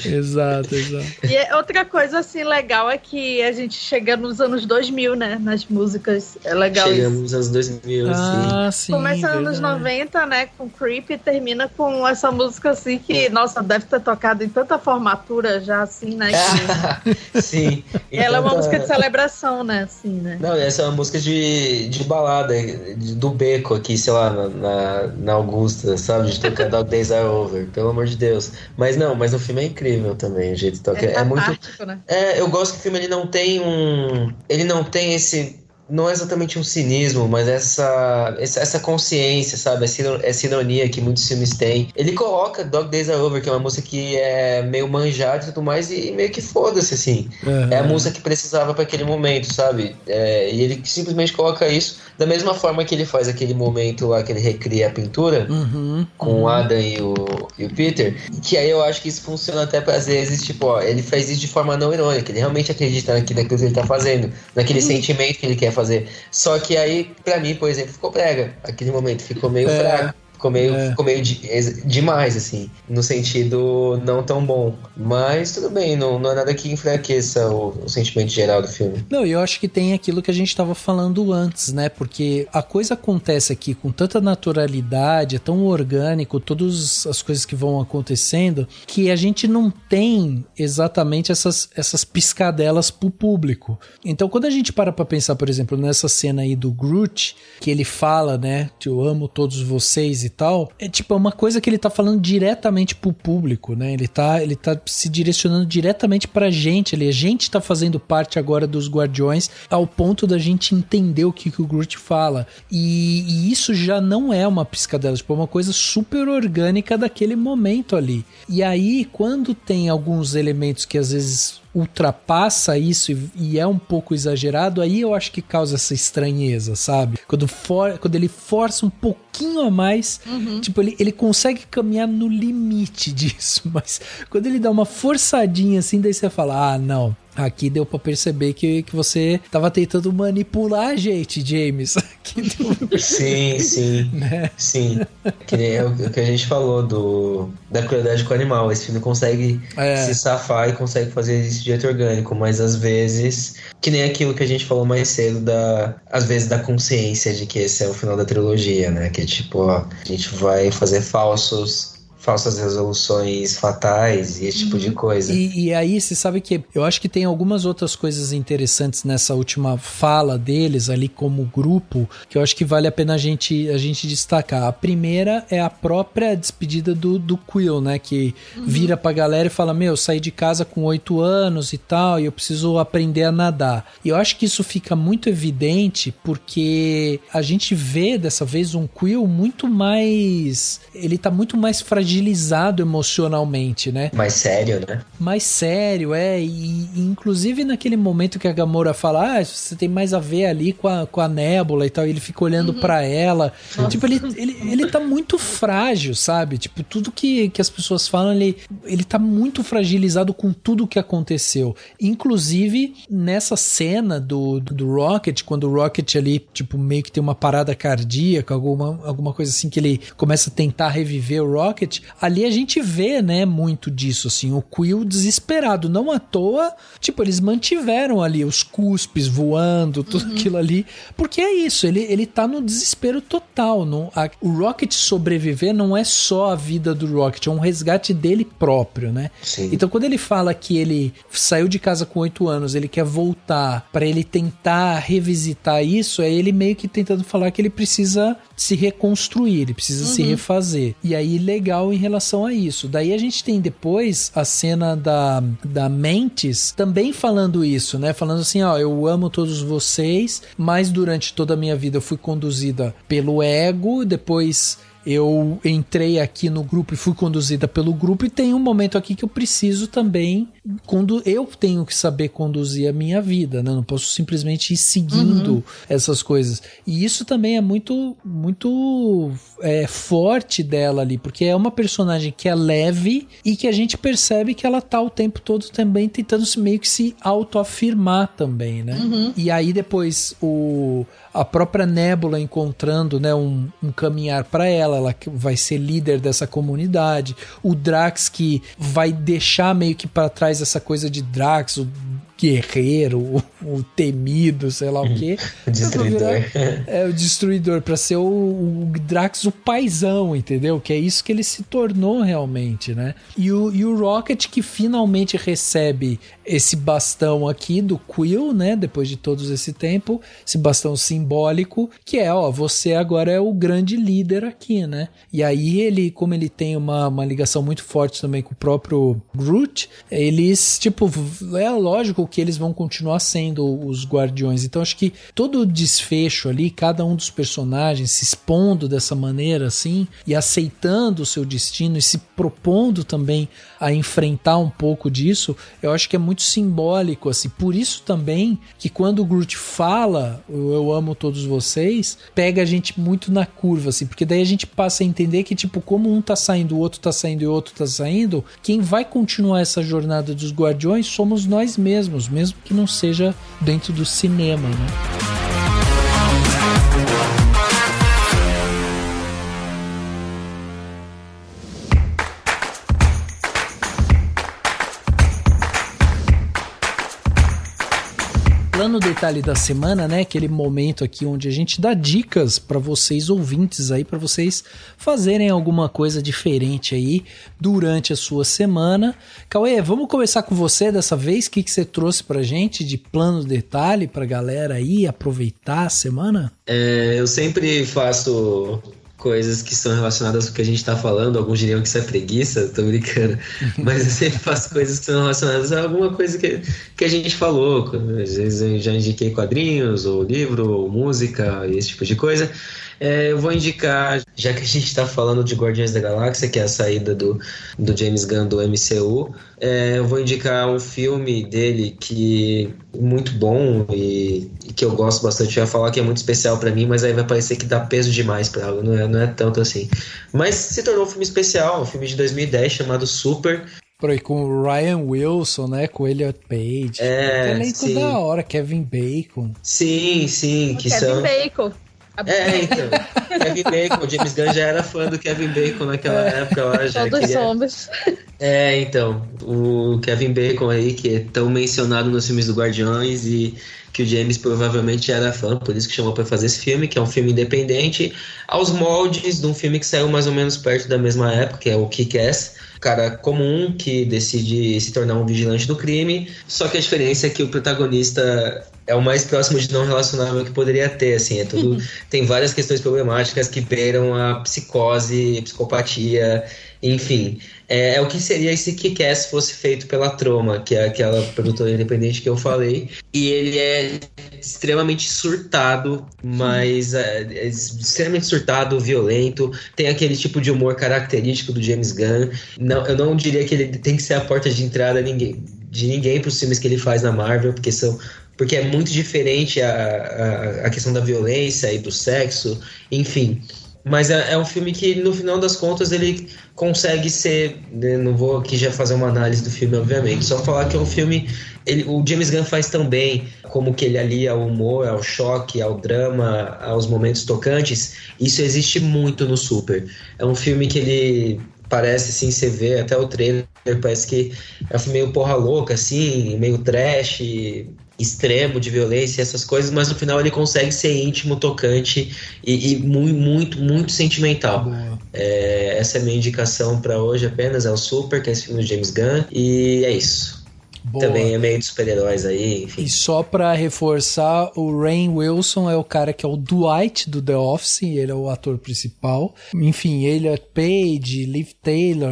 [SPEAKER 1] Exato.
[SPEAKER 2] E outra coisa assim legal é que a gente chega nos anos 2000, né, nas músicas, é legal.
[SPEAKER 3] Chegamos nos anos 2000,
[SPEAKER 2] sim. Começa nos anos 90, né, com Creep, e termina com essa música assim que, nossa, deve ter tocado em tanta formatura já, assim, né, que...
[SPEAKER 3] Sim.
[SPEAKER 2] Ela é uma música de celebração, né, assim, né.
[SPEAKER 3] Não, essa é uma música de balada, do beco aqui, sei lá, na Augusta, sabe? De tocar Dog Days Are Over, pelo amor de Deus. Mas o filme é incrível também, o jeito de tocar. É muito.
[SPEAKER 2] Né?
[SPEAKER 3] Eu gosto que o filme ele não tem esse. Não é exatamente um cinismo, mas essa consciência, sabe? Essa ironia que muitos filmes têm. Ele coloca Dog Days Are Over, que é uma música que é meio manjada e tudo mais, e meio que foda-se, assim. É a música que precisava para aquele momento, sabe? E ele simplesmente coloca isso da mesma forma que ele faz aquele momento lá que ele recria a pintura com o Adam e o Peter, que aí eu acho que isso funciona até pra, às vezes, tipo, ele faz isso de forma não irônica, ele realmente acredita naquilo que ele tá fazendo, naquele sentimento que ele quer fazer. Só que aí, pra mim, por exemplo, ficou brega. Aquele momento ficou meio fraco. Ficou meio demais, assim, no sentido não tão bom. Mas tudo bem, não é nada que enfraqueça o sentimento geral do filme.
[SPEAKER 1] Não, e eu acho que tem aquilo que a gente tava falando antes, né? Porque a coisa acontece aqui com tanta naturalidade, é tão orgânico, todas as coisas que vão acontecendo, que a gente não tem exatamente essas piscadelas pro público. Então, quando a gente para pra pensar, por exemplo, nessa cena aí do Groot, que ele fala, né? Eu amo todos vocês e tal, é tipo uma coisa que ele tá falando diretamente pro público, né? Ele tá se direcionando diretamente pra gente, a gente tá fazendo parte agora dos Guardiões ao ponto da gente entender o que o Groot fala, e isso já não é uma piscadela, tipo, é uma coisa super orgânica daquele momento ali. E aí, quando tem alguns elementos que às vezes ultrapassa isso e é um pouco exagerado, aí eu acho que causa essa estranheza, sabe? Quando ele força um pouquinho a mais, tipo, ele consegue caminhar no limite disso, mas quando ele dá uma forçadinha assim, daí você fala, não, Aqui deu pra perceber que você tava tentando manipular a gente, James.
[SPEAKER 3] Sim, né? Sim. Que nem é o que a gente falou da crueldade com o animal. Esse filme consegue se safar e consegue fazer isso de jeito orgânico, mas às vezes, que nem aquilo que a gente falou mais cedo, às vezes da consciência de que esse é o final da trilogia, né? Que tipo, ó, a gente vai fazer falsas resoluções fatais e esse tipo de coisa.
[SPEAKER 1] E aí, você sabe que eu acho que tem algumas outras coisas interessantes nessa última fala deles ali como grupo, que eu acho que vale a pena a gente destacar. A primeira é a própria despedida do Quill, né? Que vira pra galera e fala, eu saí de casa com 8 anos e tal, e eu preciso aprender a nadar. E eu acho que isso fica muito evidente porque a gente vê dessa vez um Quill muito mais... Ele tá muito mais fragilizado emocionalmente, né?
[SPEAKER 3] Mais sério, né?
[SPEAKER 1] Mais sério, e inclusive naquele momento que a Gamora fala, você tem mais a ver ali com a Nebula e tal, e ele fica olhando pra ela. Nossa. Tipo, ele tá muito frágil, sabe? Tipo, tudo que as pessoas falam, ele tá muito fragilizado com tudo que aconteceu. Inclusive, nessa cena do Rocket, quando o Rocket ali, tipo, meio que tem uma parada cardíaca, alguma coisa assim, que ele começa a tentar reviver o Rocket, ali a gente vê, né, muito disso, assim, o Quill desesperado, não à toa, tipo, eles mantiveram ali os cuspes voando, tudo aquilo ali, porque é isso, ele tá no desespero total, o Rocket sobreviver não é só a vida do Rocket, é um resgate dele próprio, né?
[SPEAKER 3] Sim.
[SPEAKER 1] Então quando ele fala que ele saiu de casa com 8 anos, ele quer voltar pra ele tentar revisitar isso, é ele meio que tentando falar que ele precisa se reconstruir, ele precisa se refazer, e aí legal em relação a isso. Daí a gente tem depois a cena da Mantis também falando isso, né? Falando assim, eu amo todos vocês, mas durante toda a minha vida eu fui conduzida pelo ego, depois eu entrei aqui no grupo e fui conduzida pelo grupo, e tem um momento aqui que eu preciso também eu tenho que saber conduzir a minha vida, né? Não posso simplesmente ir seguindo essas coisas, e isso também é muito forte dela ali, porque é uma personagem que é leve e que a gente percebe que ela tá o tempo todo também tentando meio que se autoafirmar também, né? E aí depois a própria Nebula encontrando, né, um caminhar para ela vai ser líder dessa comunidade, o Drax que vai deixar meio que para trás essa coisa de Drax, o guerreiro, o temido, sei lá o quê.
[SPEAKER 3] O destruidor.
[SPEAKER 1] O destruidor, pra ser o Drax, o paizão, entendeu? Que é isso que ele se tornou realmente, né? E o Rocket que finalmente recebe esse bastão aqui do Quill, né? Depois de todo esse tempo, esse bastão simbólico, que é, você agora é o grande líder aqui, né? E aí ele, como ele tem uma ligação muito forte também com o próprio Groot, eles, tipo, é lógico que eles vão continuar sendo os guardiões. Então acho que todo o desfecho ali, cada um dos personagens se expondo dessa maneira assim, e aceitando o seu destino e se propondo também a enfrentar um pouco disso, eu acho que é muito simbólico, assim. Por isso também que quando o Groot fala eu amo todos vocês, pega a gente muito na curva, assim, porque daí a gente passa a entender que, tipo, como um tá saindo, o outro tá saindo e o outro tá saindo, quem vai continuar essa jornada dos guardiões somos nós mesmos, mesmo que não seja dentro do cinema, né? Plano detalhe da semana, né? Aquele momento aqui onde a gente dá dicas para vocês ouvintes aí, para vocês fazerem alguma coisa diferente aí durante a sua semana. Cauê, vamos começar com você dessa vez. O que você trouxe pra gente de plano detalhe pra galera aí aproveitar a semana?
[SPEAKER 3] Eu sempre faço coisas que são relacionadas com o que a gente tá falando. Alguns diriam que isso é preguiça, tô brincando. Mas eu sempre faço coisas que são relacionadas a alguma coisa que a gente falou. Às vezes eu já indiquei quadrinhos, ou livro, ou música, e esse tipo de coisa. Eu vou indicar, já que a gente está falando de Guardiões da Galáxia, que é a saída do James Gunn do MCU, eu vou indicar um filme dele que é muito bom e que eu gosto bastante. Eu ia falar que é muito especial para mim, mas aí vai parecer que dá peso demais para algo, não é tanto assim. Mas se tornou um filme especial, um filme de 2010 chamado Super,
[SPEAKER 1] Com o Ryan Wilson, né? Com o Elliot Page.
[SPEAKER 3] Sim.
[SPEAKER 1] Da hora, Kevin Bacon.
[SPEAKER 3] Sim,
[SPEAKER 2] Kevin Bacon.
[SPEAKER 3] Então. Kevin Bacon. O James Gunn já era fã do Kevin Bacon naquela época lá.
[SPEAKER 2] Todos somos.
[SPEAKER 3] Então. O Kevin Bacon aí, que é tão mencionado nos filmes do Guardiões e que o James provavelmente era fã, por isso que chamou para fazer esse filme, que é um filme independente, aos moldes de um filme que saiu mais ou menos perto da mesma época, que é o Kick-Ass. Cara comum que decide se tornar um vigilante do crime, só que a diferença é que o protagonista é o mais próximo de não relacionável que poderia ter, assim, tem várias questões problemáticas que beiram a psicose, psicopatia, enfim. É o que seria se Kick-Ass fosse feito pela Troma, que é aquela produtora independente que eu falei, e ele é extremamente surtado, mas extremamente surtado, violento, tem aquele tipo de humor característico do James Gunn. Não, eu não diria que ele tem que ser a porta de entrada de ninguém para os filmes que ele faz na Marvel, porque é muito diferente a questão da violência e do sexo, enfim. Mas é um filme que, no final das contas, ele consegue ser... Não vou aqui já fazer uma análise do filme, obviamente. Só falar que é um filme... O James Gunn faz tão bem como que ele alia ao humor, ao choque, ao drama, aos momentos tocantes. Isso existe muito no Super. É um filme que ele... Parece, assim, você vê até o trailer, parece que é um filme meio porra louca, assim, meio trash, extremo de violência, essas coisas, mas no final ele consegue ser íntimo, tocante e muito, muito sentimental. Essa é a minha indicação para hoje apenas, é o Super, que é esse filme do James Gunn, e é isso. Boa. Também é meio de super-heróis aí, enfim.
[SPEAKER 1] E só pra reforçar, o Rainn Wilson é o cara que é o Dwight do The Office, ele é o ator principal. Enfim, Elliot Page, Liv Taylor,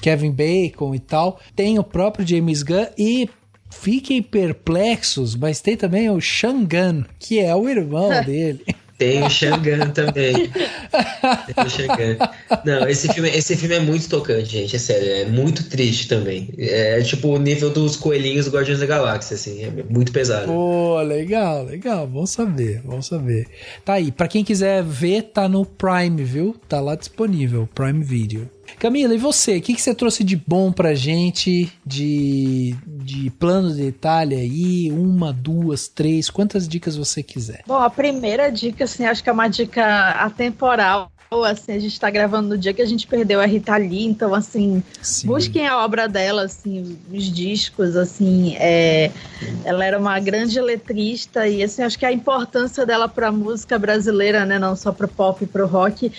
[SPEAKER 1] Kevin Bacon e tal. Tem o próprio James Gunn e fiquem perplexos, mas tem também o Sean Gunn, que é o irmão dele.
[SPEAKER 3] Tem o Sean Gunn também. Tem o Sean Gunn. Não, esse filme é muito tocante, gente. É sério, é muito triste também. É tipo o nível dos coelhinhos do Guardiões da Galáxia, assim. É muito pesado.
[SPEAKER 1] Pô, legal. Vamos saber. Tá aí. Pra quem quiser ver, tá no Prime, viu? Tá lá disponível, Prime Video. Camila, e você? O que você trouxe de bom pra gente? De plano de detalhe aí? 1, 2, 3? Quantas dicas você quiser?
[SPEAKER 2] Bom, a primeira dica, assim, acho que é uma dica atemporal. Assim, a gente tá gravando no dia que a gente perdeu a Rita Lee, então, assim, sim, busquem a obra dela, assim, os discos, assim, ela era uma grande letrista e, assim, acho que a importância dela pra música brasileira, né, não só pro pop e pro rock,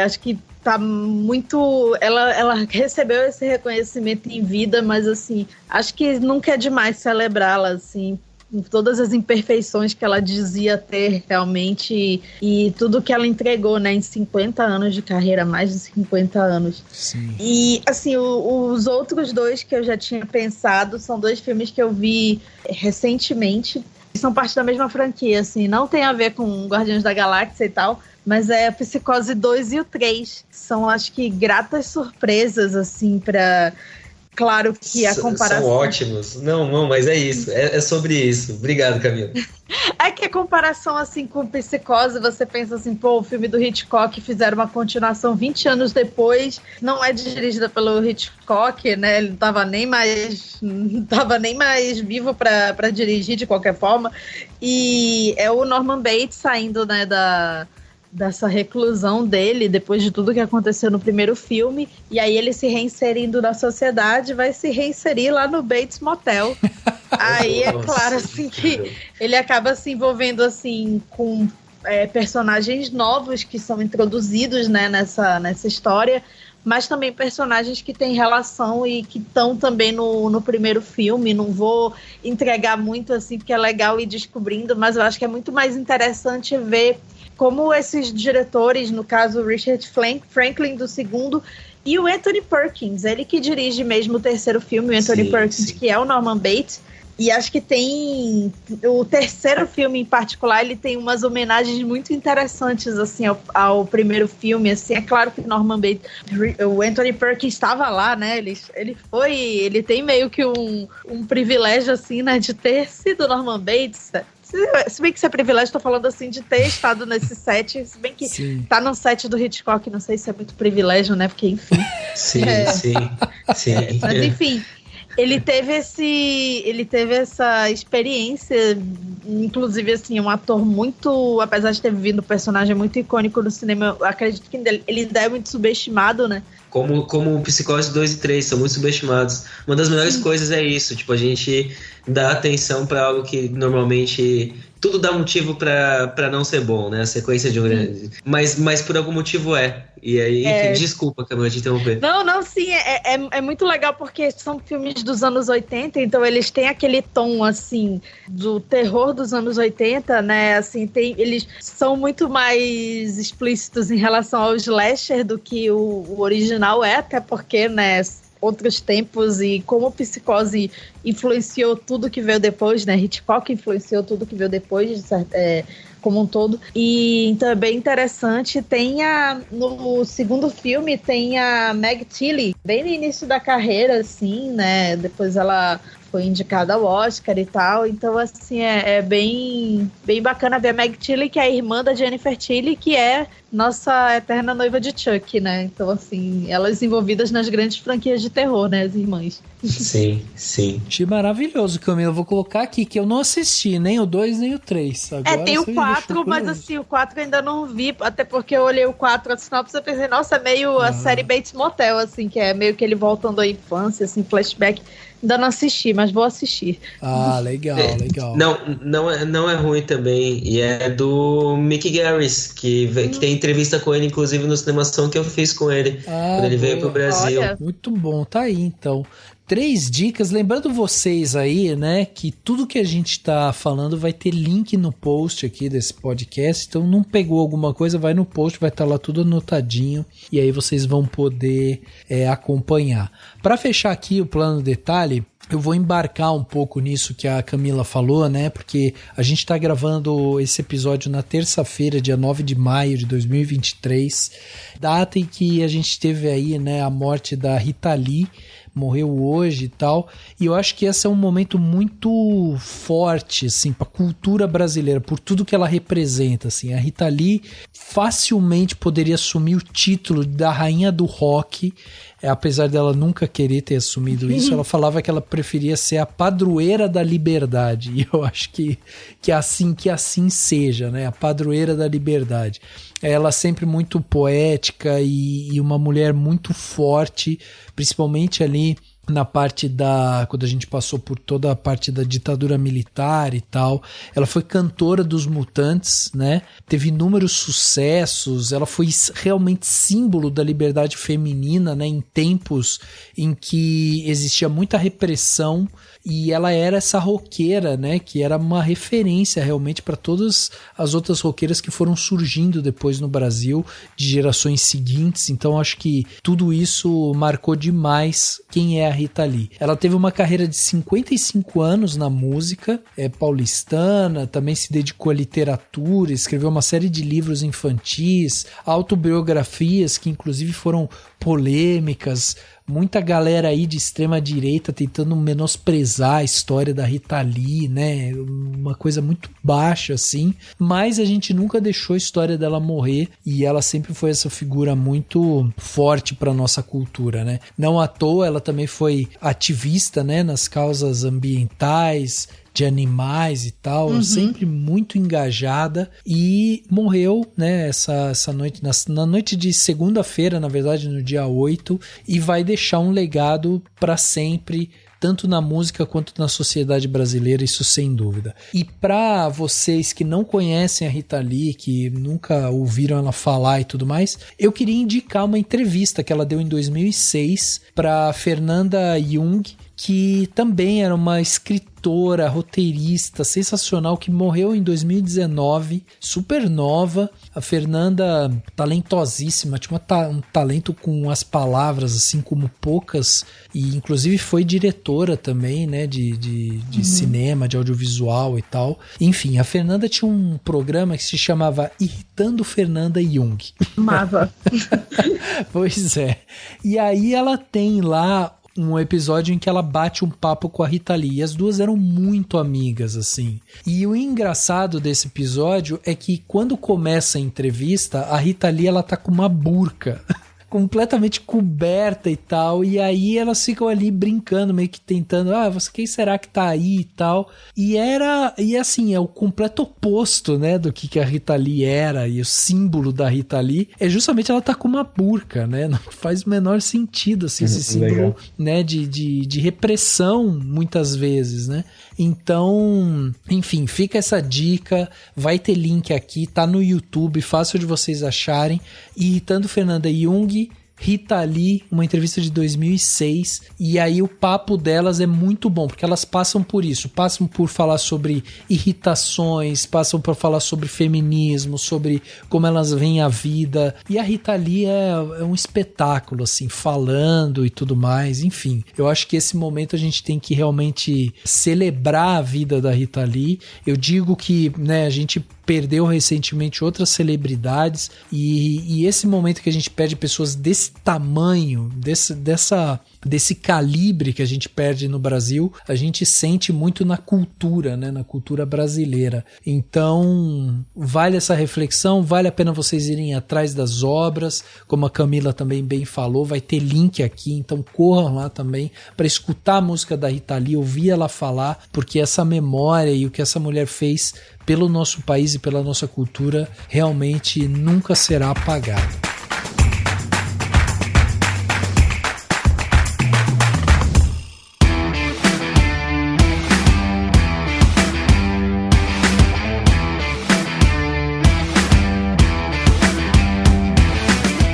[SPEAKER 2] acho que tá muito... Ela recebeu esse reconhecimento em vida, mas, assim, acho que nunca é demais celebrá-la, assim, todas as imperfeições que ela dizia ter realmente e tudo que ela entregou, né, em 50 anos de carreira, mais de 50 anos.
[SPEAKER 1] Sim.
[SPEAKER 2] E, assim, os outros dois que eu já tinha pensado são 2 filmes que eu vi recentemente, são parte da mesma franquia, assim, não tem a ver com Guardiões da Galáxia e tal, mas é a Psicose 2 e o 3. São, acho que, gratas surpresas, assim, pra... Claro que a comparação...
[SPEAKER 3] São ótimos. Não, mas é isso. É sobre isso. Obrigado, Camila.
[SPEAKER 2] É que a comparação, assim, com Psicose, você pensa assim, pô, o filme do Hitchcock fizeram uma continuação 20 anos depois, não é dirigida pelo Hitchcock, né? Ele não tava nem mais vivo pra dirigir de qualquer forma. E é o Norman Bates saindo, né, dessa reclusão dele, depois de tudo que aconteceu no primeiro filme, e aí ele se reinserindo na sociedade, vai se reinserir lá no Bates Motel. Aí é claro, assim, que ele acaba se envolvendo, assim, com personagens novos que são introduzidos, né, nessa história, mas também personagens que têm relação e que estão também no primeiro filme. Não vou entregar muito, assim, porque é legal ir descobrindo, mas eu acho que é muito mais interessante ver como esses diretores, no caso o Richard Franklin do segundo e o Anthony Perkins, ele que dirige mesmo o terceiro filme, o Anthony Perkins, que é o Norman Bates, e acho que tem o terceiro filme em particular, ele tem umas homenagens muito interessantes, assim, ao primeiro filme, assim. É claro que Norman Bates, o Anthony Perkins estava lá, né, ele tem meio que um privilégio, assim, né, de ter sido Norman Bates, Se bem que isso é privilégio, tô falando assim de ter estado nesse set, se bem que tá no set do Hitchcock, não sei se é muito privilégio, né? Porque, enfim.
[SPEAKER 3] Sim.
[SPEAKER 2] Mas, enfim, ele teve essa experiência, inclusive, assim, um ator muito, apesar de ter vivido um personagem muito icônico no cinema, eu acredito que ele ainda é muito subestimado, né?
[SPEAKER 3] Como o Psicose 2 e 3 são muito subestimados. Uma das melhores coisas é isso, tipo, a gente dá atenção pra algo que normalmente tudo dá motivo pra não ser bom, né? A sequência de um grande. Mas por algum motivo é. E aí, desculpa, Camila, te interromper.
[SPEAKER 2] Não, sim, é muito legal porque são filmes dos anos 80, então eles têm aquele tom, assim, do terror dos anos 80, né? Assim, eles são muito mais explícitos em relação ao slasher do que o original é, até porque, né, outros tempos e como o Psicose influenciou tudo que veio depois, né? Hitchcock influenciou tudo que veio depois, como um todo. E então é bem interessante. No segundo filme tem a Meg Tilly, bem no início da carreira, assim, né? Depois ela foi indicada ao Oscar e tal. Então, assim, é bem bacana ver a Meg Tilly, que é a irmã da Jennifer Tilly, que é nossa eterna noiva de Chuck, né? Então, assim, elas envolvidas nas grandes franquias de terror, né? As irmãs.
[SPEAKER 3] Sim.
[SPEAKER 1] Achei maravilhoso, Camila. Eu vou colocar aqui que eu não assisti nem o 2 nem o 3. Agora
[SPEAKER 2] tem o 4, mas assim, o 4 eu ainda não vi, até porque eu olhei o 4, a sinopse, eu pensei, nossa, é meio a série Bates Motel, assim, que é meio que ele voltando à infância, assim, flashback. Ainda não assisti, mas vou assistir.
[SPEAKER 1] Ah, legal.
[SPEAKER 3] Não é ruim também. E é do Mick Garris, que tem entrevista com ele, inclusive, no Cinemação que eu fiz com ele, quando ele veio pro Brasil.
[SPEAKER 2] Olha.
[SPEAKER 1] Muito bom, tá aí, então. 3 dicas, lembrando vocês aí, né, que tudo que a gente tá falando vai ter link no post aqui desse podcast, então não pegou alguma coisa, vai no post, vai estar lá tudo anotadinho, e aí vocês vão poder acompanhar. Para fechar aqui o plano detalhe, eu vou embarcar um pouco nisso que a Camila falou, né? Porque a gente tá gravando esse episódio na terça-feira, dia 9 de maio de 2023, data em que a gente teve aí, né, a morte da Rita Lee, morreu hoje e tal, e eu acho que esse é um momento muito forte, assim, para a cultura brasileira, por tudo que ela representa, assim. A Rita Lee facilmente poderia assumir o título da rainha do rock, apesar dela nunca querer ter assumido isso. Ela falava que ela preferia ser a padroeira da liberdade, e eu acho que assim seja, né, a padroeira da liberdade. Ela sempre muito poética e uma mulher muito forte, principalmente ali na parte quando a gente passou por toda a parte da ditadura militar e tal. Ela foi cantora dos Mutantes, né? Teve inúmeros sucessos, ela foi realmente símbolo da liberdade feminina, né? Em tempos em que existia muita repressão, e ela era essa roqueira, né? Que era uma referência realmente para todas as outras roqueiras que foram surgindo depois no Brasil, de gerações seguintes. Então acho que tudo isso marcou demais quem é a Rita Lee. Ela teve uma carreira de 55 anos na música, é paulistana, também se dedicou à literatura, escreveu uma série de livros infantis, autobiografias que inclusive foram polêmicas, muita galera aí de extrema direita tentando menosprezar a história da Rita Lee, né? Uma coisa muito baixa, assim. Mas a gente nunca deixou a história dela morrer, e ela sempre foi essa figura muito forte para nossa cultura, né? Não à toa, ela também foi ativista, né? Nas causas ambientais, de animais e tal, sempre muito engajada, e morreu, né, essa noite, na noite de segunda-feira, na verdade, no dia 8, e vai deixar um legado para sempre, tanto na música quanto na sociedade brasileira, isso sem dúvida. E para vocês que não conhecem a Rita Lee, que nunca ouviram ela falar e tudo mais, eu queria indicar uma entrevista que ela deu em 2006 para Fernanda Young, que também era uma escritora, roteirista sensacional, que morreu em 2019, super nova. A Fernanda, talentosíssima, tinha um talento com as palavras, assim como poucas, e inclusive foi diretora também, né, de cinema, de audiovisual e tal. Enfim, a Fernanda tinha um programa que se chamava Irritando Fernanda Young.
[SPEAKER 2] Amava.
[SPEAKER 1] Pois é. E aí ela tem lá um episódio em que ela bate um papo com a Rita Lee. E as duas eram muito amigas, assim. E o engraçado desse episódio é que quando começa a entrevista, a Rita Lee, ela tá com uma burca completamente coberta e tal, e aí elas ficam ali brincando, meio que tentando, quem será que tá aí e tal, e assim, é o completo oposto, né, do que a Rita Lee era, e o símbolo da Rita Lee é justamente ela tá com uma burca, né, não faz o menor sentido, assim, esse símbolo, né, de repressão, muitas vezes, né. Então, enfim, fica essa dica, vai ter link aqui, tá no YouTube, fácil de vocês acharem. Irritando Fernanda Young, Rita Lee, uma entrevista de 2006, e aí o papo delas é muito bom, porque elas passam por isso, passam por falar sobre irritações, passam por falar sobre feminismo, sobre como elas veem a vida, e a Rita Lee é um espetáculo, assim, falando e tudo mais, enfim, eu acho que esse momento a gente tem que realmente celebrar a vida da Rita Lee. Eu digo que, né, a gente perdeu recentemente outras celebridades e esse momento que a gente perde pessoas desse tamanho, desse calibre que a gente perde no Brasil, a gente sente muito na cultura, né, na cultura brasileira. Então, vale essa reflexão, vale a pena vocês irem atrás das obras, como a Camila também bem falou, vai ter link aqui, então corram lá também para escutar a música da Rita Lee, ouvir ela falar, porque essa memória e o que essa mulher fez pelo nosso país e pela nossa cultura realmente nunca será apagado.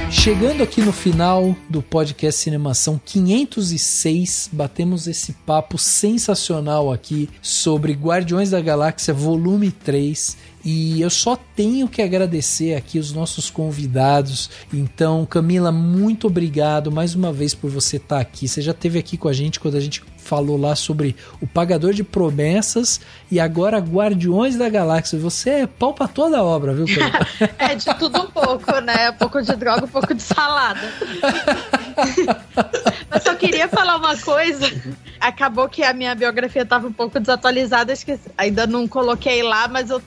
[SPEAKER 1] Chegando aqui no final do podcast Cinemação 506, batemos esse papo sensacional aqui sobre Guardiões da Galáxia Volume 3. E eu só tenho que agradecer aqui os nossos convidados. Então, Camila, muito obrigado mais uma vez por você estar aqui. Você já esteve aqui com a gente quando a gente falou lá sobre O Pagador de Promessas e agora Guardiões da Galáxia. Você é pau pra toda a obra, viu, Camila?
[SPEAKER 2] É de tudo um pouco, né? Um pouco de droga, um pouco de salada. Mas só queria falar uma coisa. Acabou que a minha biografia estava um pouco desatualizada, acho que ainda não coloquei lá, mas eu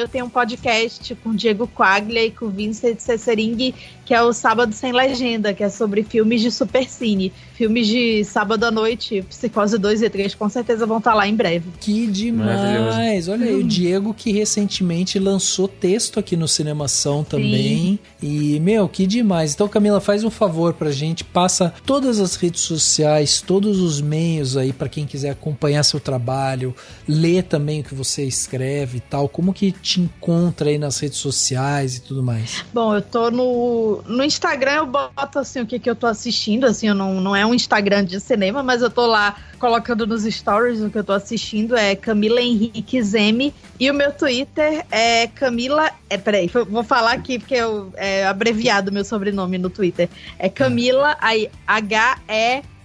[SPEAKER 2] tenho um podcast com o Diego Quaglia e com o Vincent Cessering, que é o Sábado Sem Legenda, que é sobre filmes de supercine. Filmes de sábado à noite, Psicose 2 e 3, com certeza vão estar lá em breve.
[SPEAKER 1] Que demais! Olha aí, o Diego que recentemente lançou texto aqui no Cinemação também. Sim. E, que demais. Então, Camila, faz um favor pra gente, passa todas as redes sociais, todos os meios aí pra quem quiser acompanhar seu trabalho, ler também o que você escreve e tal. Como que te encontra aí nas redes sociais e tudo mais?
[SPEAKER 2] Bom, eu tô no Instagram, eu boto assim o que eu tô assistindo, assim, eu não é um Instagram de cinema, mas eu tô lá colocando nos stories o que eu tô assistindo, é Camila Henrique Zeme, e o meu Twitter é Camila, peraí, vou falar aqui porque é abreviado meu sobrenome no Twitter, é Camila, aí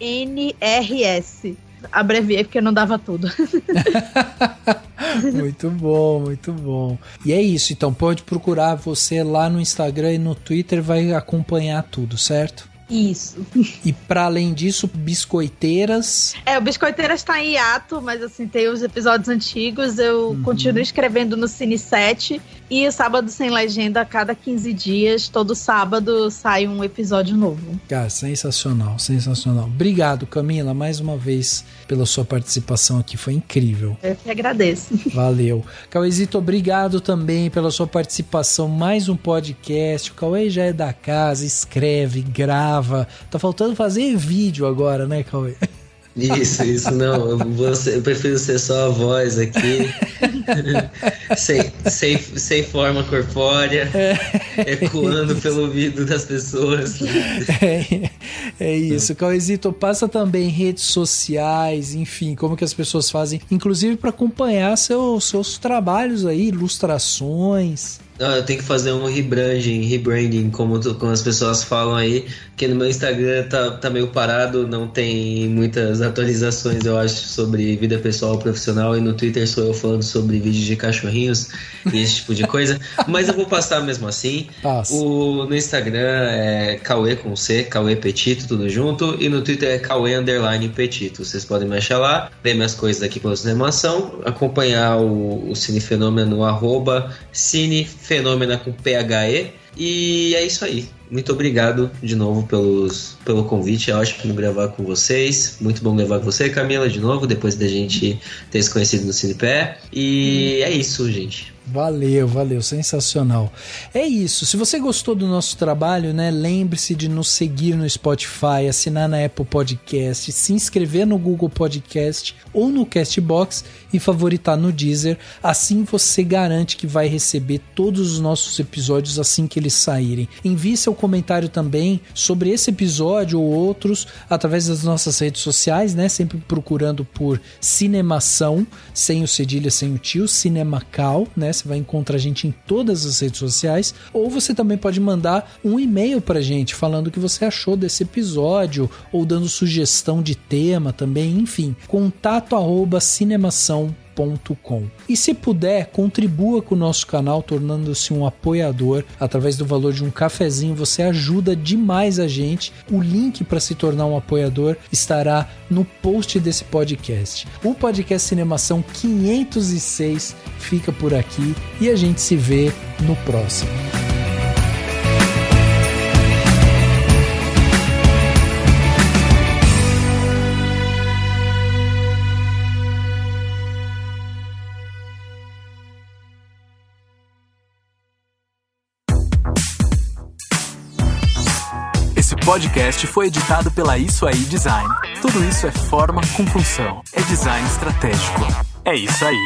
[SPEAKER 2] HENRS. Abreviei porque não dava tudo.
[SPEAKER 1] Muito bom, muito bom. E é isso, então pode procurar você lá no Instagram e no Twitter, vai acompanhar tudo, certo?
[SPEAKER 2] Isso.
[SPEAKER 1] E para além disso, Biscoiteiras...
[SPEAKER 2] o Biscoiteiras tá em hiato, mas assim, tem os episódios antigos, eu continuo escrevendo no Cine7 e o Sábado Sem Legenda a cada 15 dias, todo sábado sai um episódio novo.
[SPEAKER 1] Cara, sensacional, sensacional. Obrigado, Camila, mais uma vez pela sua participação aqui, foi incrível.
[SPEAKER 2] Eu que agradeço.
[SPEAKER 1] Valeu. Cauêzito, obrigado também pela sua participação, mais um podcast. O Cauê já é da casa, escreve, grava. Tá faltando fazer vídeo agora, né, Cauê?
[SPEAKER 3] Isso, não. Eu prefiro ser só a voz aqui. sem forma corpórea, ecoando pelo ouvido das pessoas.
[SPEAKER 1] É isso. Cauêzito, passa também redes sociais, enfim, como que as pessoas fazem, inclusive para acompanhar seus trabalhos aí, ilustrações.
[SPEAKER 3] Eu tenho que fazer um rebranding, como as pessoas falam aí, que no meu Instagram tá meio parado, não tem muitas atualizações, eu acho, sobre vida pessoal e profissional, e no Twitter sou eu falando sobre vídeos de cachorrinhos e esse tipo de coisa, mas eu vou passar mesmo assim. No Instagram é Cauê com C, Cauê Petito, tudo junto, e no Twitter é Cauê_Petito. Vocês podem me achar lá, ver minhas coisas aqui pela Cinemação, acompanhar o Cine Fenômeno, @Cinefenômena com PHE, e é isso aí. Muito obrigado de novo pelo convite, é ótimo gravar com vocês, muito bom gravar com você, Camila, de novo, depois da gente ter se conhecido no Cinepé, e é isso, gente.
[SPEAKER 1] Valeu, sensacional. É isso, se você gostou do nosso trabalho, né, lembre-se de nos seguir no Spotify, assinar na Apple Podcast, se inscrever no Google Podcast ou no Castbox e favoritar no Deezer, assim você garante que vai receber todos os nossos episódios assim que eles saírem. Envie seu comentário também sobre esse episódio ou outros através das nossas redes sociais, né, sempre procurando por Cinemação, sem o cedilha, sem o tio, Cinemacal, né, você vai encontrar a gente em todas as redes sociais, ou você também pode mandar um e-mail pra gente falando o que você achou desse episódio, ou dando sugestão de tema também, enfim, contato@cinemação.com. E se puder, contribua com o nosso canal tornando-se um apoiador através do valor de um cafezinho, você ajuda demais a gente. O link para se tornar um apoiador estará no post desse podcast. O podcast Cinemação 506 fica por aqui e a gente se vê no próximo.
[SPEAKER 10] Esse podcast foi editado pela Isso Aí Design. Tudo isso é forma com função. É design estratégico. É isso aí.